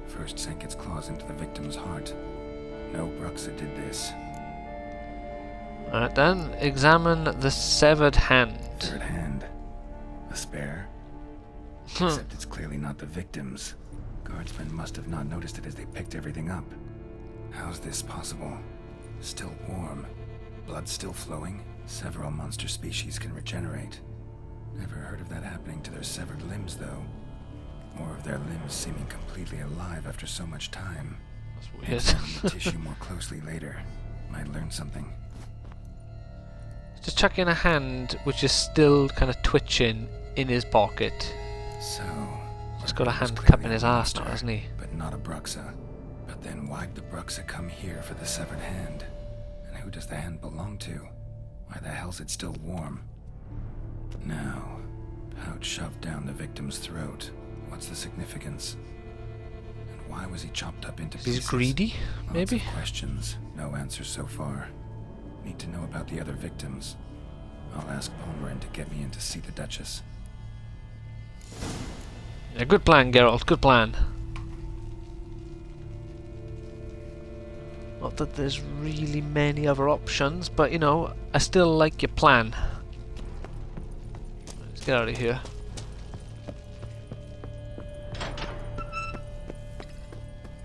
First sank its claws into the victim's heart. No Bruxa did this. Alright then, examine the severed hand. Third hand. A spare? Except it's clearly not the victim's. Guardsmen must have not noticed it as they picked everything up. How's this possible? Still warm. Blood still flowing? Several monster species can regenerate. Never heard of that happening to their severed limbs, though. Or of their limbs seeming completely alive after so much time. That's weird. Examine the tissue more closely later. Might learn something. Just chuck in a hand which is still kind of twitching in his pocket. So... He's got a hand cup in his ass now, hasn't he? But not a Bruxa. But then why'd the Bruxa come here for the severed hand? And who does the hand belong to? Why the hell's it still warm? Now, pouch shoved down the victim's throat. What's the significance? And why was he chopped up into pieces? He's greedy, maybe? Lots of questions. No answers so far. Need to know about the other victims. I'll ask Palmerin to get me in to see the Duchess. Yeah, good plan, Geralt, good plan. Not that there's really many other options, but you know, I still like your plan. Let's get out of here.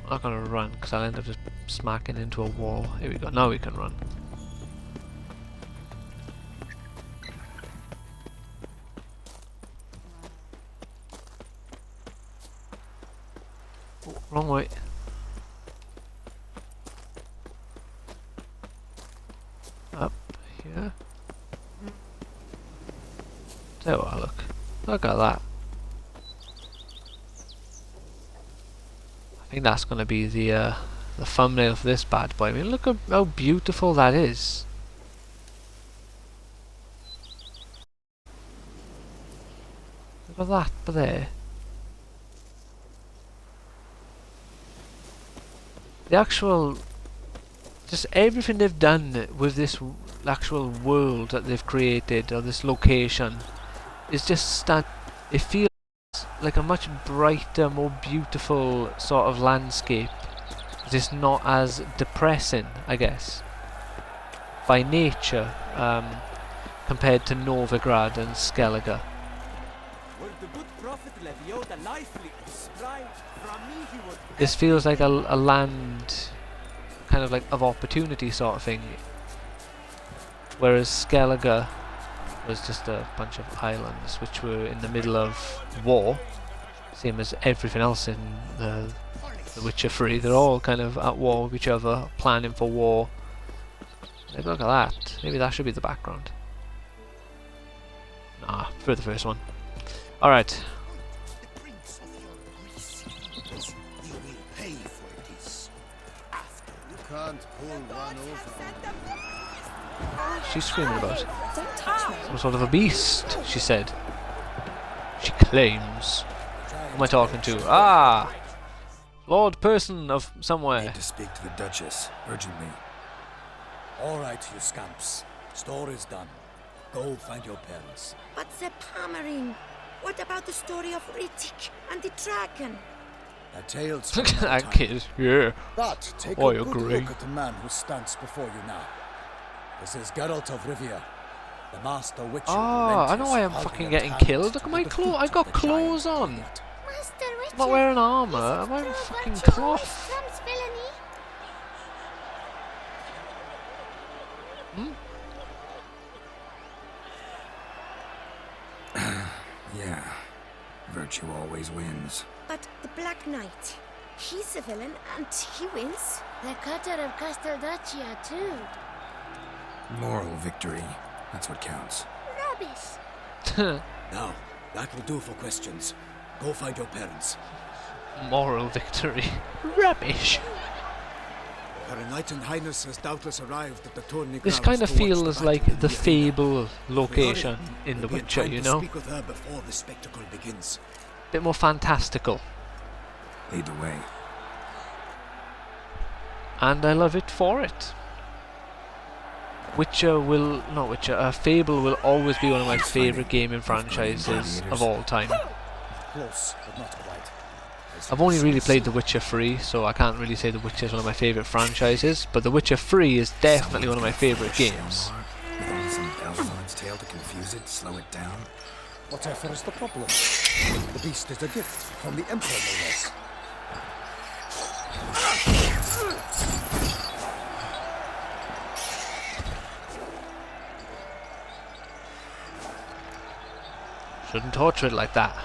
I'm not gonna run, because I'll end up just smacking into a wall. Here we go, now we can run. Oh, wrong way. Up here. There we are, look at that. I think that's going to be the thumbnail for this bad boy. I mean, look at how beautiful that is. Look at that there. The actual, just everything they've done with this actual world that they've created, or this location, is just it feels like a much brighter, more beautiful sort of landscape. It's not as depressing, I guess, by nature, compared to Novigrad and Skellige. This feels like a land kind of like of opportunity sort of thing, whereas Skellige was just a bunch of islands which were in the middle of war, same as everything else in the Witcher 3. They're all kind of at war with each other, planning for war. Maybe look at that. Maybe that should be the background. Nah, for the first one. Alright. She's screaming about some sort of a beast, she said. She claims. Who am I talking to? Ah! Lord Person of somewhere. Need to speak to the Duchess, urgently. Alright, you scamps. Store is done. Go find your parents. But the Palmerin, what about the story of Riddick and the dragon? A tale's Look at that kid, yeah. But take Oh, a you're good great. look at the man who stands before you now. This is Geralt of Rivia, the master witcher. Ah, I know why I'm fucking getting killed. Look at my clothes. I got clothes on. I'm not wearing armor. I'm wearing fucking cloth. Yeah, virtue always wins. But the Black Knight, he's a villain and he wins. The cutter of Castelduccia too. Moral victory, that's what counts. Rubbish. Now, that will do for questions. Go find your parents. Moral victory. Rubbish. Her Enlightened Highness has doubtless arrived at the tourney This grounds kind of to watch feels the like battle in the arena. Fable location in The We'll get Witcher, time you to know? speak with her before the spectacle begins. Bit more fantastical. Lead the way. And I love it for it. Fable will always be one of my favourite gaming franchises of all time. Close, but not quite. I've only really played The Witcher 3, so I can't really say The Witcher is one of my favourite franchises, but The Witcher 3 is definitely one of my favourite games. With only some Belthorn's tale to confuse it, slow it down. Whatever is the problem? The beast is a gift from the Emperor, no less. Shouldn't torture it like that.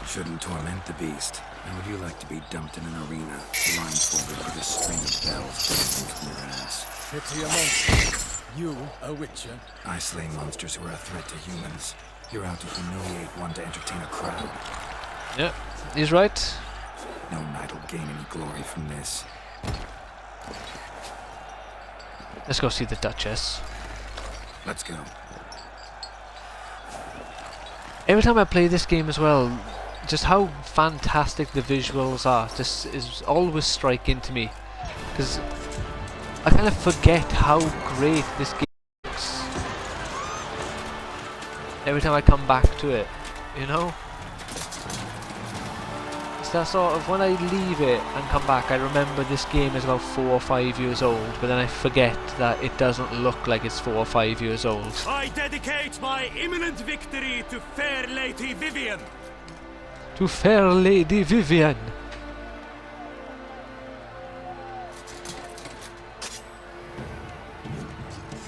Shouldn't torment the beast. How would you like to be dumped in an arena, blindfolded with a string of bells dangling from your ass? Pity a monster. You, a witcher. I slay monsters who are a threat to humans. You're out to humiliate one to entertain a crowd. Yep, he's right. No knight will gain any glory from this. Let's go see the Duchess. Let's go. Every time I play this game as well, just how fantastic the visuals are, this is always striking to me. Because I kind of forget how great this game looks every time I come back to it, you know? It's that sort of, when I leave it and come back, I remember this game is about 4 or 5 years old, but then I forget that it doesn't look like it's 4 or 5 years old. I dedicate my imminent victory to fair Lady Vivian. To fair Lady Vivian.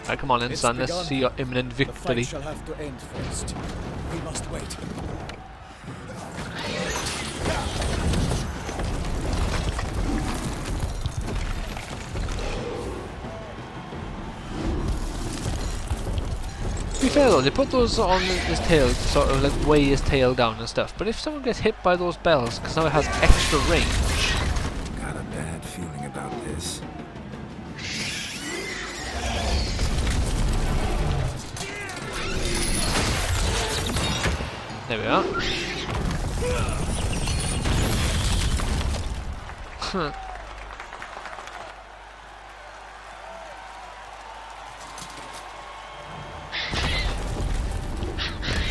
Alright, come on in, son. Let's see your imminent victory. The fight shall have to end first. We must wait. To be fair though, they put those on his tail to sort of like weigh his tail down and stuff, but if someone gets hit by those bells, because now it has extra range... Got a bad feeling about this. There we are.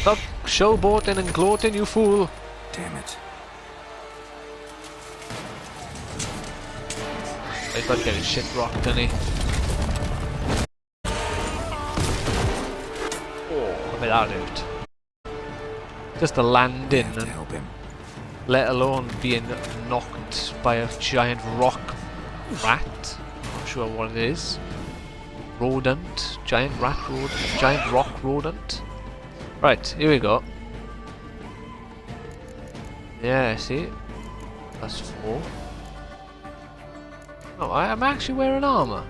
Stop showboating and gloating, you fool! Damn it. He's about to get his shit rocked, isn't he? Oh, I made that out. Just the landing, and help him. let alone being knocked by a giant rock rat. Not sure what it is. Rodent, giant rat rodent, giant rock rodent. Right, here we go. Yeah, see? That's 4. Oh, I'm actually wearing armor.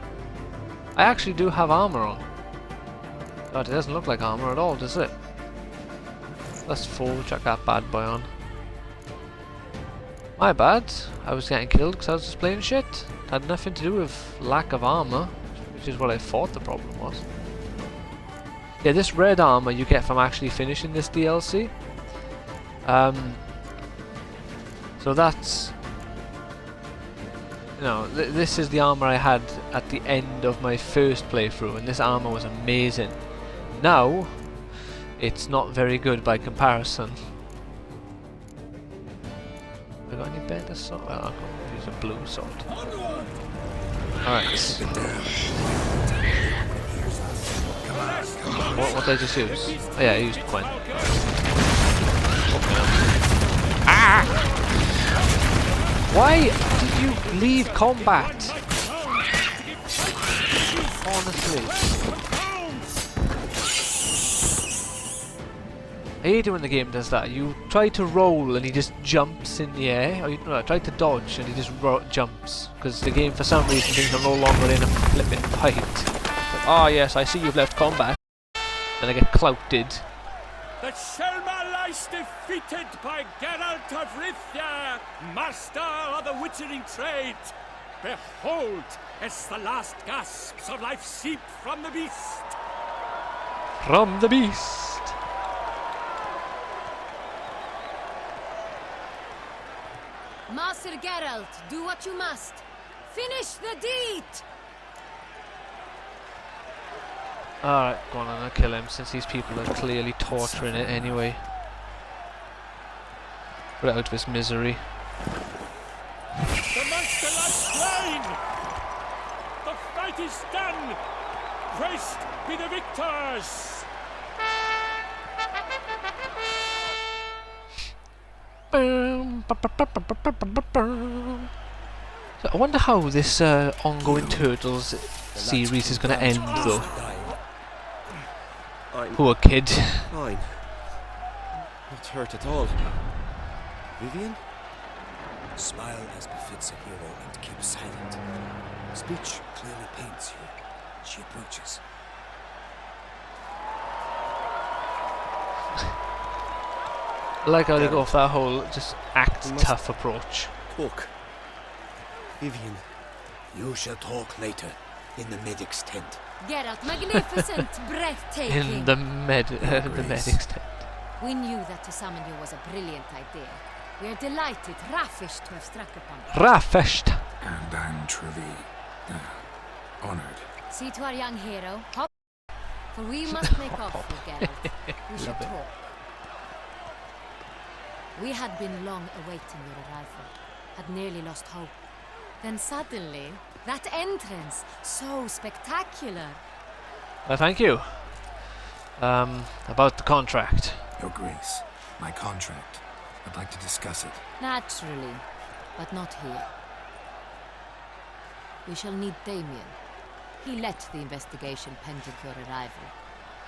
I actually do have armor on. God, it doesn't look like armor at all, does it? That's 4, chuck that bad boy on. My bad, I was getting killed because I was just playing shit. Had nothing to do with lack of armor, which is what I thought the problem was. Yeah, this red armor you get from actually finishing this DLC. So that's... You know, this is the armor I had at the end of my first playthrough, and this armor was amazing. Now, it's not very good by comparison. Have I got any better sword? Well, I'll use a blue sword. Alright. What did I just use? Oh yeah, I used Quen. Ah! Why did you leave combat? Honestly. I hate it when the game does that. You try to roll and he just jumps in the air, or you try to dodge and he just jumps. Because the game, for some reason, thinks I'm no longer in a flipping fight. Like, oh yes, I see you've left combat. Then I get clouted. The Selma lies defeated by Geralt of Rivia, master of the witchering trade. Behold, as the last gasps of life seep from the beast. From the beast. Master Geralt, do what you must. Finish the deed! Alright, go on, I'll kill him since these people are clearly torturing it anyway. Put it out of his misery. The monster lies slain! The fight is done! Praised be the victors! So I wonder how this ongoing Turtles series is going to end, though. Poor kid. Fine. Not hurt at all. Vivian? Smile as befits a hero and keep silent. Speech clearly paints you. She approaches. I like how they go off that whole just act tough approach. Talk. Vivian. You shall talk later in the medic's tent. Geralt, magnificent, breathtaking. In the medic's tent. We knew that to summon you was a brilliant idea. We are delighted, ravished to have struck upon it. Ravished. And I'm Trevi. Honored. See to our young hero. Hop. For we must make off with Geralt. We should talk. We had been long awaiting your arrival. Had nearly lost hope. Then suddenly, that entrance, so spectacular. Thank you. About the contract. Your Grace, my contract. I'd like to discuss it. Naturally, but not here. We shall need Damien. He let the investigation pending your arrival.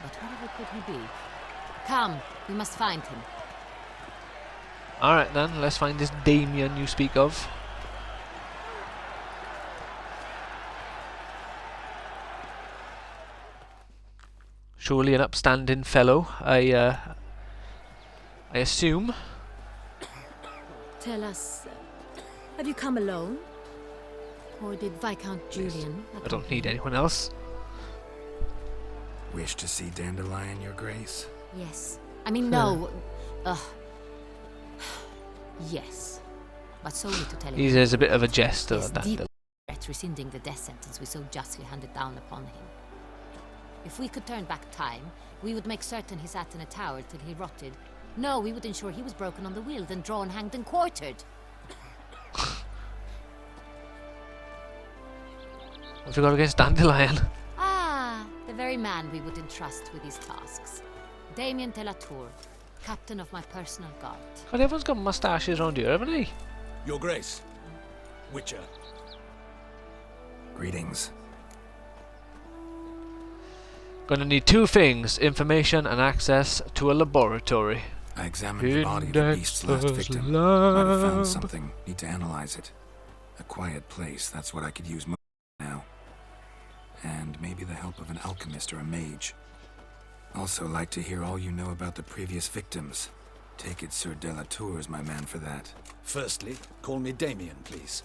But wherever could he be? Come, we must find him. Alright then, let's find this Damien you speak of. Surely an upstanding fellow, I assume. Tell us, have you come alone? Or did Viscount Julian... I don't need anyone else. Wish to see Dandelion, Your Grace? Yes. I mean, no. Yes. But solely to tell him... He's a bit of a jester. Yes, That deep regret rescinding the death sentence we so justly handed down upon him. If we could turn back time, we would make certain he sat in a tower till he rotted. No, we would ensure he was broken on the wheel, then drawn, hanged, and quartered. What have you got against Dandelion? Ah, the very man we would entrust with these tasks. Damien de la Tour, captain of my personal guard. God, everyone's got moustaches around here, haven't they? Your Grace. Witcher. Greetings. Gonna need two things: information and access to a laboratory. I examined the body of the beast's last victim. Might have found something. Need to analyze it. A quiet place, that's what I could use most now. And maybe the help of an alchemist or a mage. Also like to hear all you know about the previous victims. Take it Sir de la Tour is my man for that. Firstly, call me Damien, please.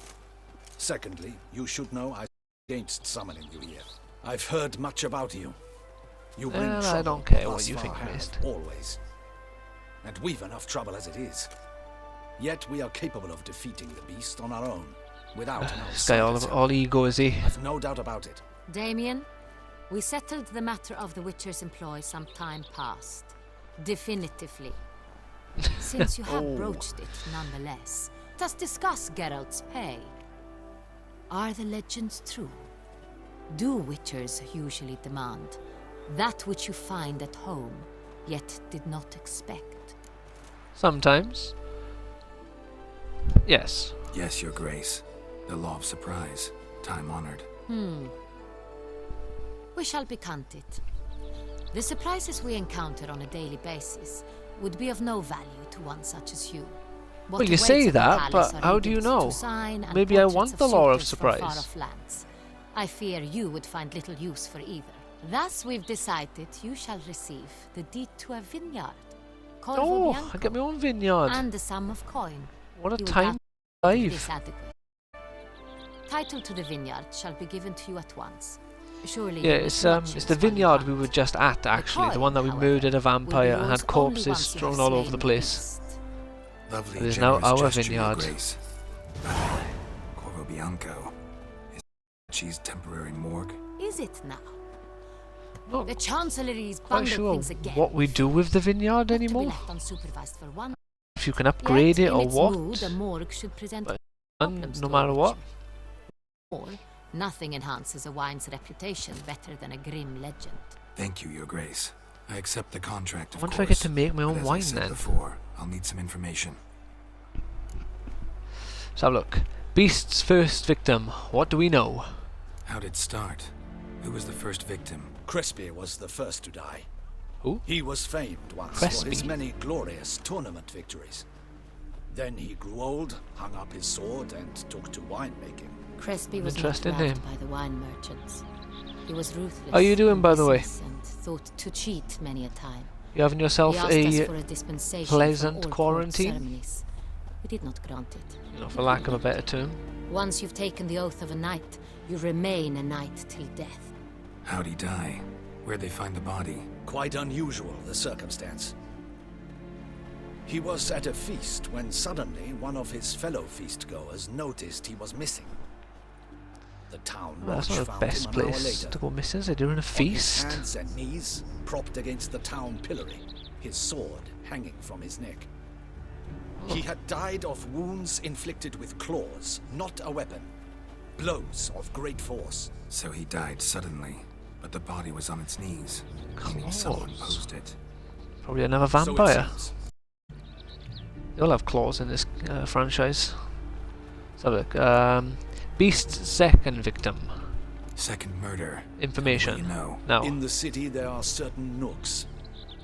Secondly, you should know I'm against summoning you here. I've heard much about you. You bring trouble. I don't care what thus you far think, have, Mist. always. And we've enough trouble as it is. Yet we are capable of defeating the beast on our own, without an This guy outsider's help. all ego, is he? I've no doubt about it. Damien, we settled the matter of the Witcher's employ some time past. Definitively. Since you have broached it nonetheless, let us discuss Geralt's pay. Are the legends true? Do Witchers usually demand that which you find at home, yet did not expect? Sometimes. Yes. Yes, Your Grace. The law of surprise. Time honored. We shall be content. The surprises we encounter on a daily basis would be of no value to one such as you. What Well, you awaits say at the that, palace but are how do you edicts know? to sign and Maybe I portraits want the law of suitors from surprise. far-off lands. I fear you would find little use for either. Thus, we've decided you shall receive the deed to a vineyard, Corvo Oh, Bianco, I get my own vineyard. and a sum of coin. What a You will time have to It live. is adequate. Title to the vineyard shall be given to you at once. Surely Yeah, you it's wish much it's in the this one vineyard fund. we were just at, actually. The coin, one that we however, murdered a will be vampire and yours had only corpses once you have strewn all over slain the the place. beast. Lovely, It is now generous our gesture, Your vineyard. Grace. Corvo Bianco. Is she's temporary morgue? Is it now? Not The Chancellery's quite bundled sure things again. what we do with the vineyard To be anymore. left unsupervised for one. If you can upgrade Yet, it in or its what. mood, a morgue should present But problems no to a matter what. Witcher. Or, nothing enhances a wine's reputation better than a grim legend. Thank you, Your Grace. I accept the contract, of I wonder course. if I get to make my but own as wine I said then. before, I'll need some information. Let's have a look. Beast's first victim. What do we know? How'd it start? Who was the first victim? Crespi was the first to die. Who? He was famed once for his many glorious tournament victories. Then he grew old, hung up his sword, and took to winemaking. Crespi was not Interesting loved name. by the wine merchants. He was ruthless. How you doing, in by the way? business and thought to cheat many a time. You having yourself He asked us a for a dispensation pleasant from all court quarantine? ceremonies. We did not grant it. You know, for lack of a better term. Once you've taken the oath of a knight, you remain a knight till death. How'd he die? Where'd they find the body? Quite unusual, the circumstance. He was at a feast when suddenly one of his fellow feastgoers noticed he was missing. the town. That's Roach not the found best him an hour place later. to go missing. They're doing a On his feast. hands and knees, propped against the town pillory, his sword hanging from his neck. He had died of wounds inflicted with claws, not a weapon. Blows of great force. So he died suddenly, but the body was on its knees. Meaning someone posed it. Probably another So it vampire. seems. They all have claws in this franchise. Let's have a look. Beast's second victim. Second murder. Information. You know. Now. In the city there are certain nooks.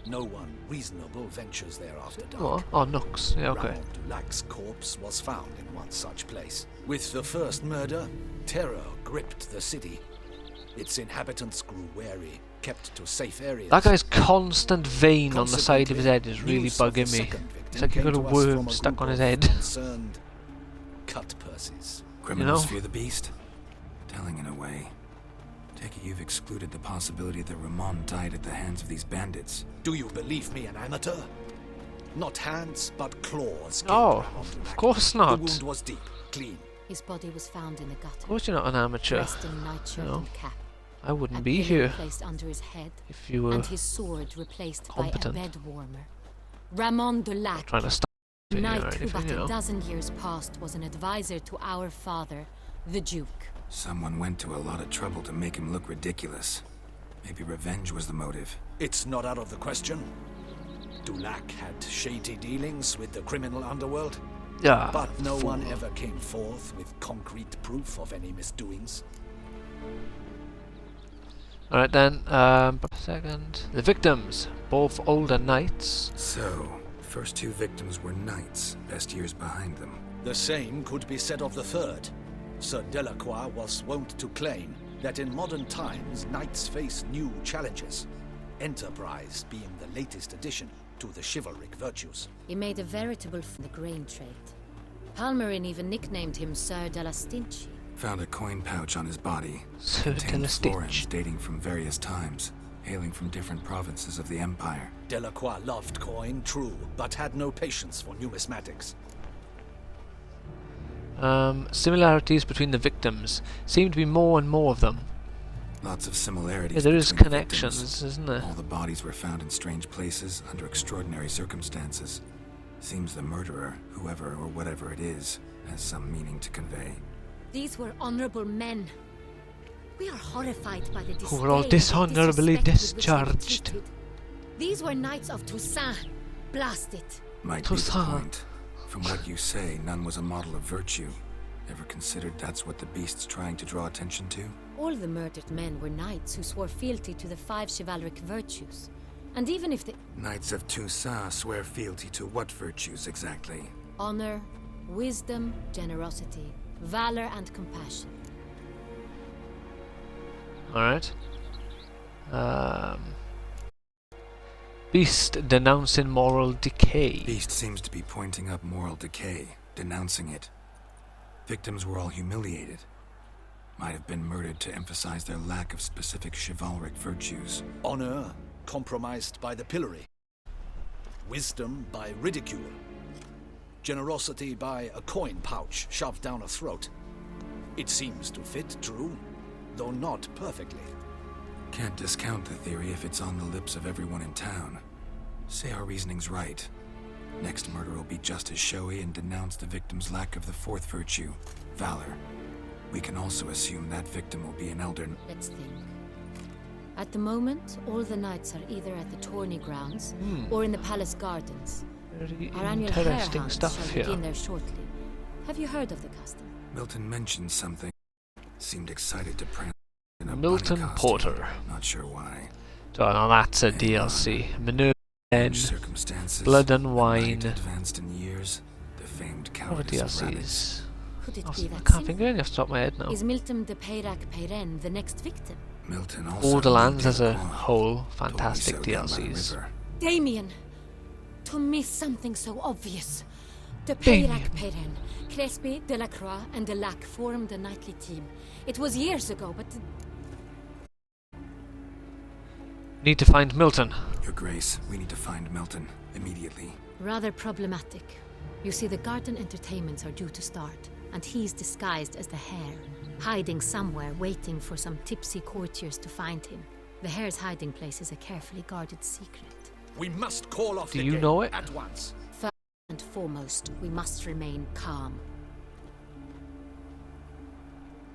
No one reasonable ventures there after dark. Oh, nooks. Yeah, okay. Ramon Dulac's corpse was found in one such place. With the first murder, terror gripped the city. Its inhabitants grew wary, kept to safe areas. That guy's constant vein on the side of his head is really News of the bugging me. second victim It's like you've got a came to us from worm a stuck group on his of head. concerned cut purses. Criminals know? fear the beast? Telling in a way. Take it you've excluded the possibility that Ramon died at the hands of these bandits. Do you believe me an amateur? Not hands, but claws. Oh, of course not. The wound was deep, clean. His body was found in the gutter. Of course you're not an amateur. Dressed in nightshirt No. and cap. I wouldn't A be pillow here placed under his head, if you were and his sword replaced competent. by a bed warmer. Ramon Dulac, trying to stop me knight or who anything, but you a know. dozen years past was an advisor to our father, the Duke. Someone went to a lot of trouble to make him look ridiculous. Maybe revenge was the motive. It's not out of the question. Dulac had shady dealings with the criminal underworld. Yeah, But no fool. one ever came forth with concrete proof of any misdoings. Alright then, but a second. The victims, both older knights. So, the first two victims were knights, best years behind them. The same could be said of the third. Sir Delacroix was wont to claim that in modern times knights face new challenges, enterprise being the latest addition to the chivalric virtues. He made a veritable the grain trade. Palmerin even nicknamed him Sir de la Stinchi. Found a coin pouch on his body. Sir Contained de la florins Stinch. dating from various times, hailing from different provinces of the Empire. Delacroix loved coin, true, but had no patience for numismatics. Similarities between the victims. Seem to be more and more of them. Lots of similarities. Yeah, there is between the connections, victims. isn't there? All the bodies were found in strange places under extraordinary circumstances. Seems the murderer, whoever or whatever it is, has some meaning to convey. These were honorable men. We are horrified by the Who were all disdain and dishonorably disrespect with which they were discharged. treated. These were knights of Toussaint. Blast it. Might be the point. From what you say, none was a model of virtue. Ever considered that's what the beast's trying to draw attention to? All the murdered men were knights who swore fealty to the 5 chivalric virtues. And even if the Knights of Toussaint swear fealty to what virtues exactly? honor, wisdom, generosity, valor, and compassion. Alright. Beast denouncing moral decay. Beast seems to be pointing up moral decay, denouncing it. Victims were all humiliated. Might have been murdered to emphasize their lack of specific chivalric virtues. Honor compromised by the pillory. Wisdom by ridicule. Generosity by a coin pouch shoved down a throat. It seems to fit, true, though not perfectly. Can't discount the theory if it's on the lips of everyone in town. Say our reasoning's right. Next murder will be just as showy and denounce the victim's lack of the fourth virtue, valor. We can also assume that victim will be an elder. Let's think. At the moment, all the knights are either at the tourney grounds or in the palace gardens. Very Our annual interesting hare hunts stuff shall here. begin there shortly. Have you heard of the custom? Milton mentioned something. Seemed excited to prance in a Milton bunny costume. Porter. Not sure why. So now that's a DLC. Maneuver Strange circumstances. Blood and A Wine. knight advanced in years. The famed Other cowardice of rabbits. DLCs. Could it I be that can't think of any off the top of my head now. Is Milton de Peyrac Peyren the next victim? Milton also Borderlands as a Delacroix. whole, Told me fantastic so down by the DLCs. river. Damien! To miss something so obvious. De Damien. Peyrac Peyren, Crespi, Delacroix, and Delac formed a knightly team. It was years ago, but Need to find Milton. Your Grace, we need to find Milton immediately. rather problematic. You see, the garden entertainments are due to start. and he's disguised as the Hare, hiding somewhere waiting for some tipsy courtiers to find him. The Hare's hiding place is a carefully guarded secret. We must call off Do the you game know it? at once. First and foremost, we must remain calm.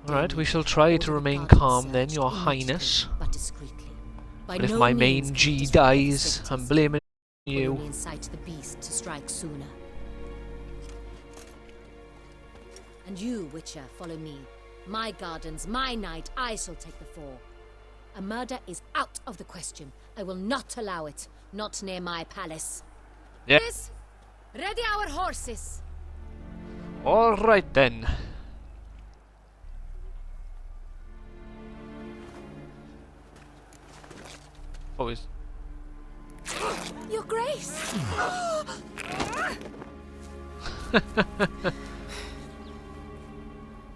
Alright, we shall try to remain calm then, your highness. But discreetly. By But if no my means main can G we disrupt the dies, facilities. I'm blaming We you. only incite the beast to strike sooner. And you, Witcher, follow me. My gardens, my night, I shall take the fall. A murder is out of the question. I will not allow it. Not near my palace. Yeah. Yes? Ready our horses. Alright then. Always. Your Grace! I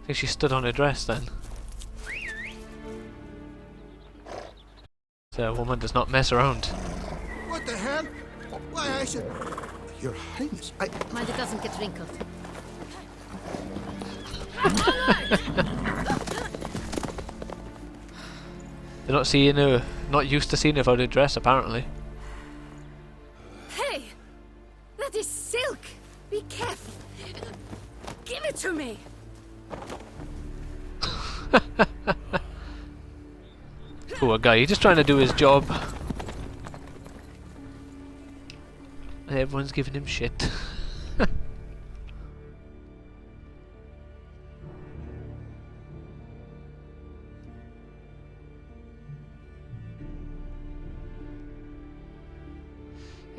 think she stood on her dress then. The woman does not mess around. What the hell? Why, I should... Your Highness, Mind it doesn't get wrinkled. They're not seeing her, not used to seeing her without her dress apparently. Hey! That is silk! Be careful! Give it to me! Poor guy, he's just trying to do his job. And everyone's giving him shit.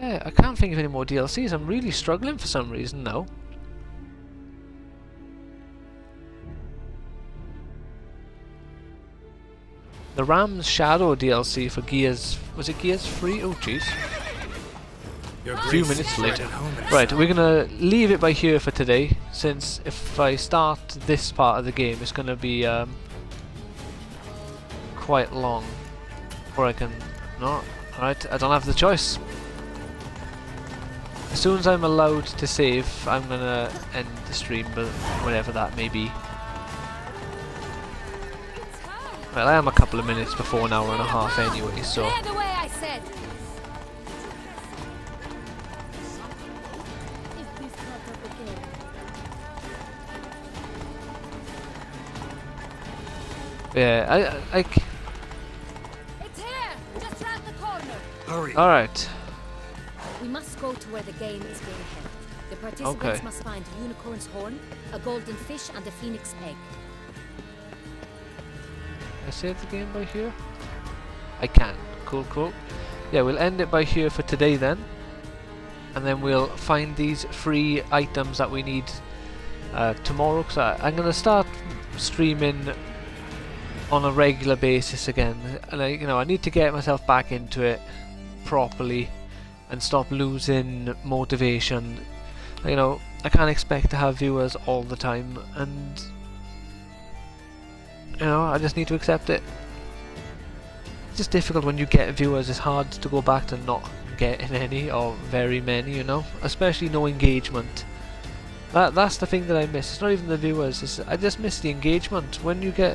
Yeah, I can't think of any more DLCs. I'm really struggling for some reason now. The Ram's Shadow DLC for Gears... Was it Gears 3? Oh jeez. A few minutes later. Right, we're gonna leave it by here for today, since if I start this part of the game it's gonna be quite long. Or I can... No, alright, I don't have the choice. As soon as I'm allowed to save, I'm gonna end the stream, but whatever that may be. Well, I am a couple of minutes before an hour and a half anyway, so... Clear the way, I said! Yeah, I It's here! Just round the corner! hurry. Alright. We must go to where the game is being held. The participants Okay. must find a unicorn's horn, a golden fish, and a phoenix egg. Can I save the game by here? I can. Cool, cool. Yeah, we'll end it by here for today then. And then we'll find these free items that we need tomorrow. Because I'm going to start streaming on a regular basis again. And I need to get myself back into it properly and stop losing motivation. I can't expect to have viewers all the time, and I just need to accept it. It's just difficult when you get viewers. It's hard to go back to not getting any or very many, especially no engagement. That's the thing that I miss. It's not even the viewers, I just miss the engagement. When you get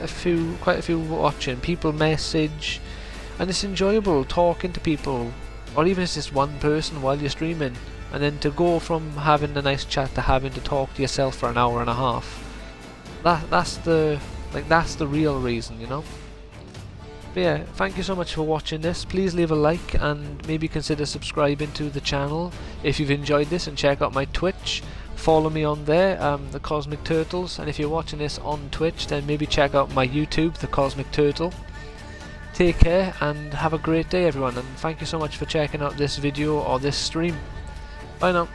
quite a few watching, people message, and it's enjoyable talking to people, or even if it's just one person while you're streaming, and then to go from having a nice chat to having to talk to yourself for an hour and a half. That's the real reason, But yeah, thank you so much for watching this. Please leave a like and maybe consider subscribing to the channel if you've enjoyed this, and check out my Twitch. Follow me on there, the Cosmic Turtles, and if you're watching this on Twitch, then maybe check out my YouTube, the Cosmic Turtle. Take care and have a great day everyone, and thank you so much for checking out this video or this stream. Bye now.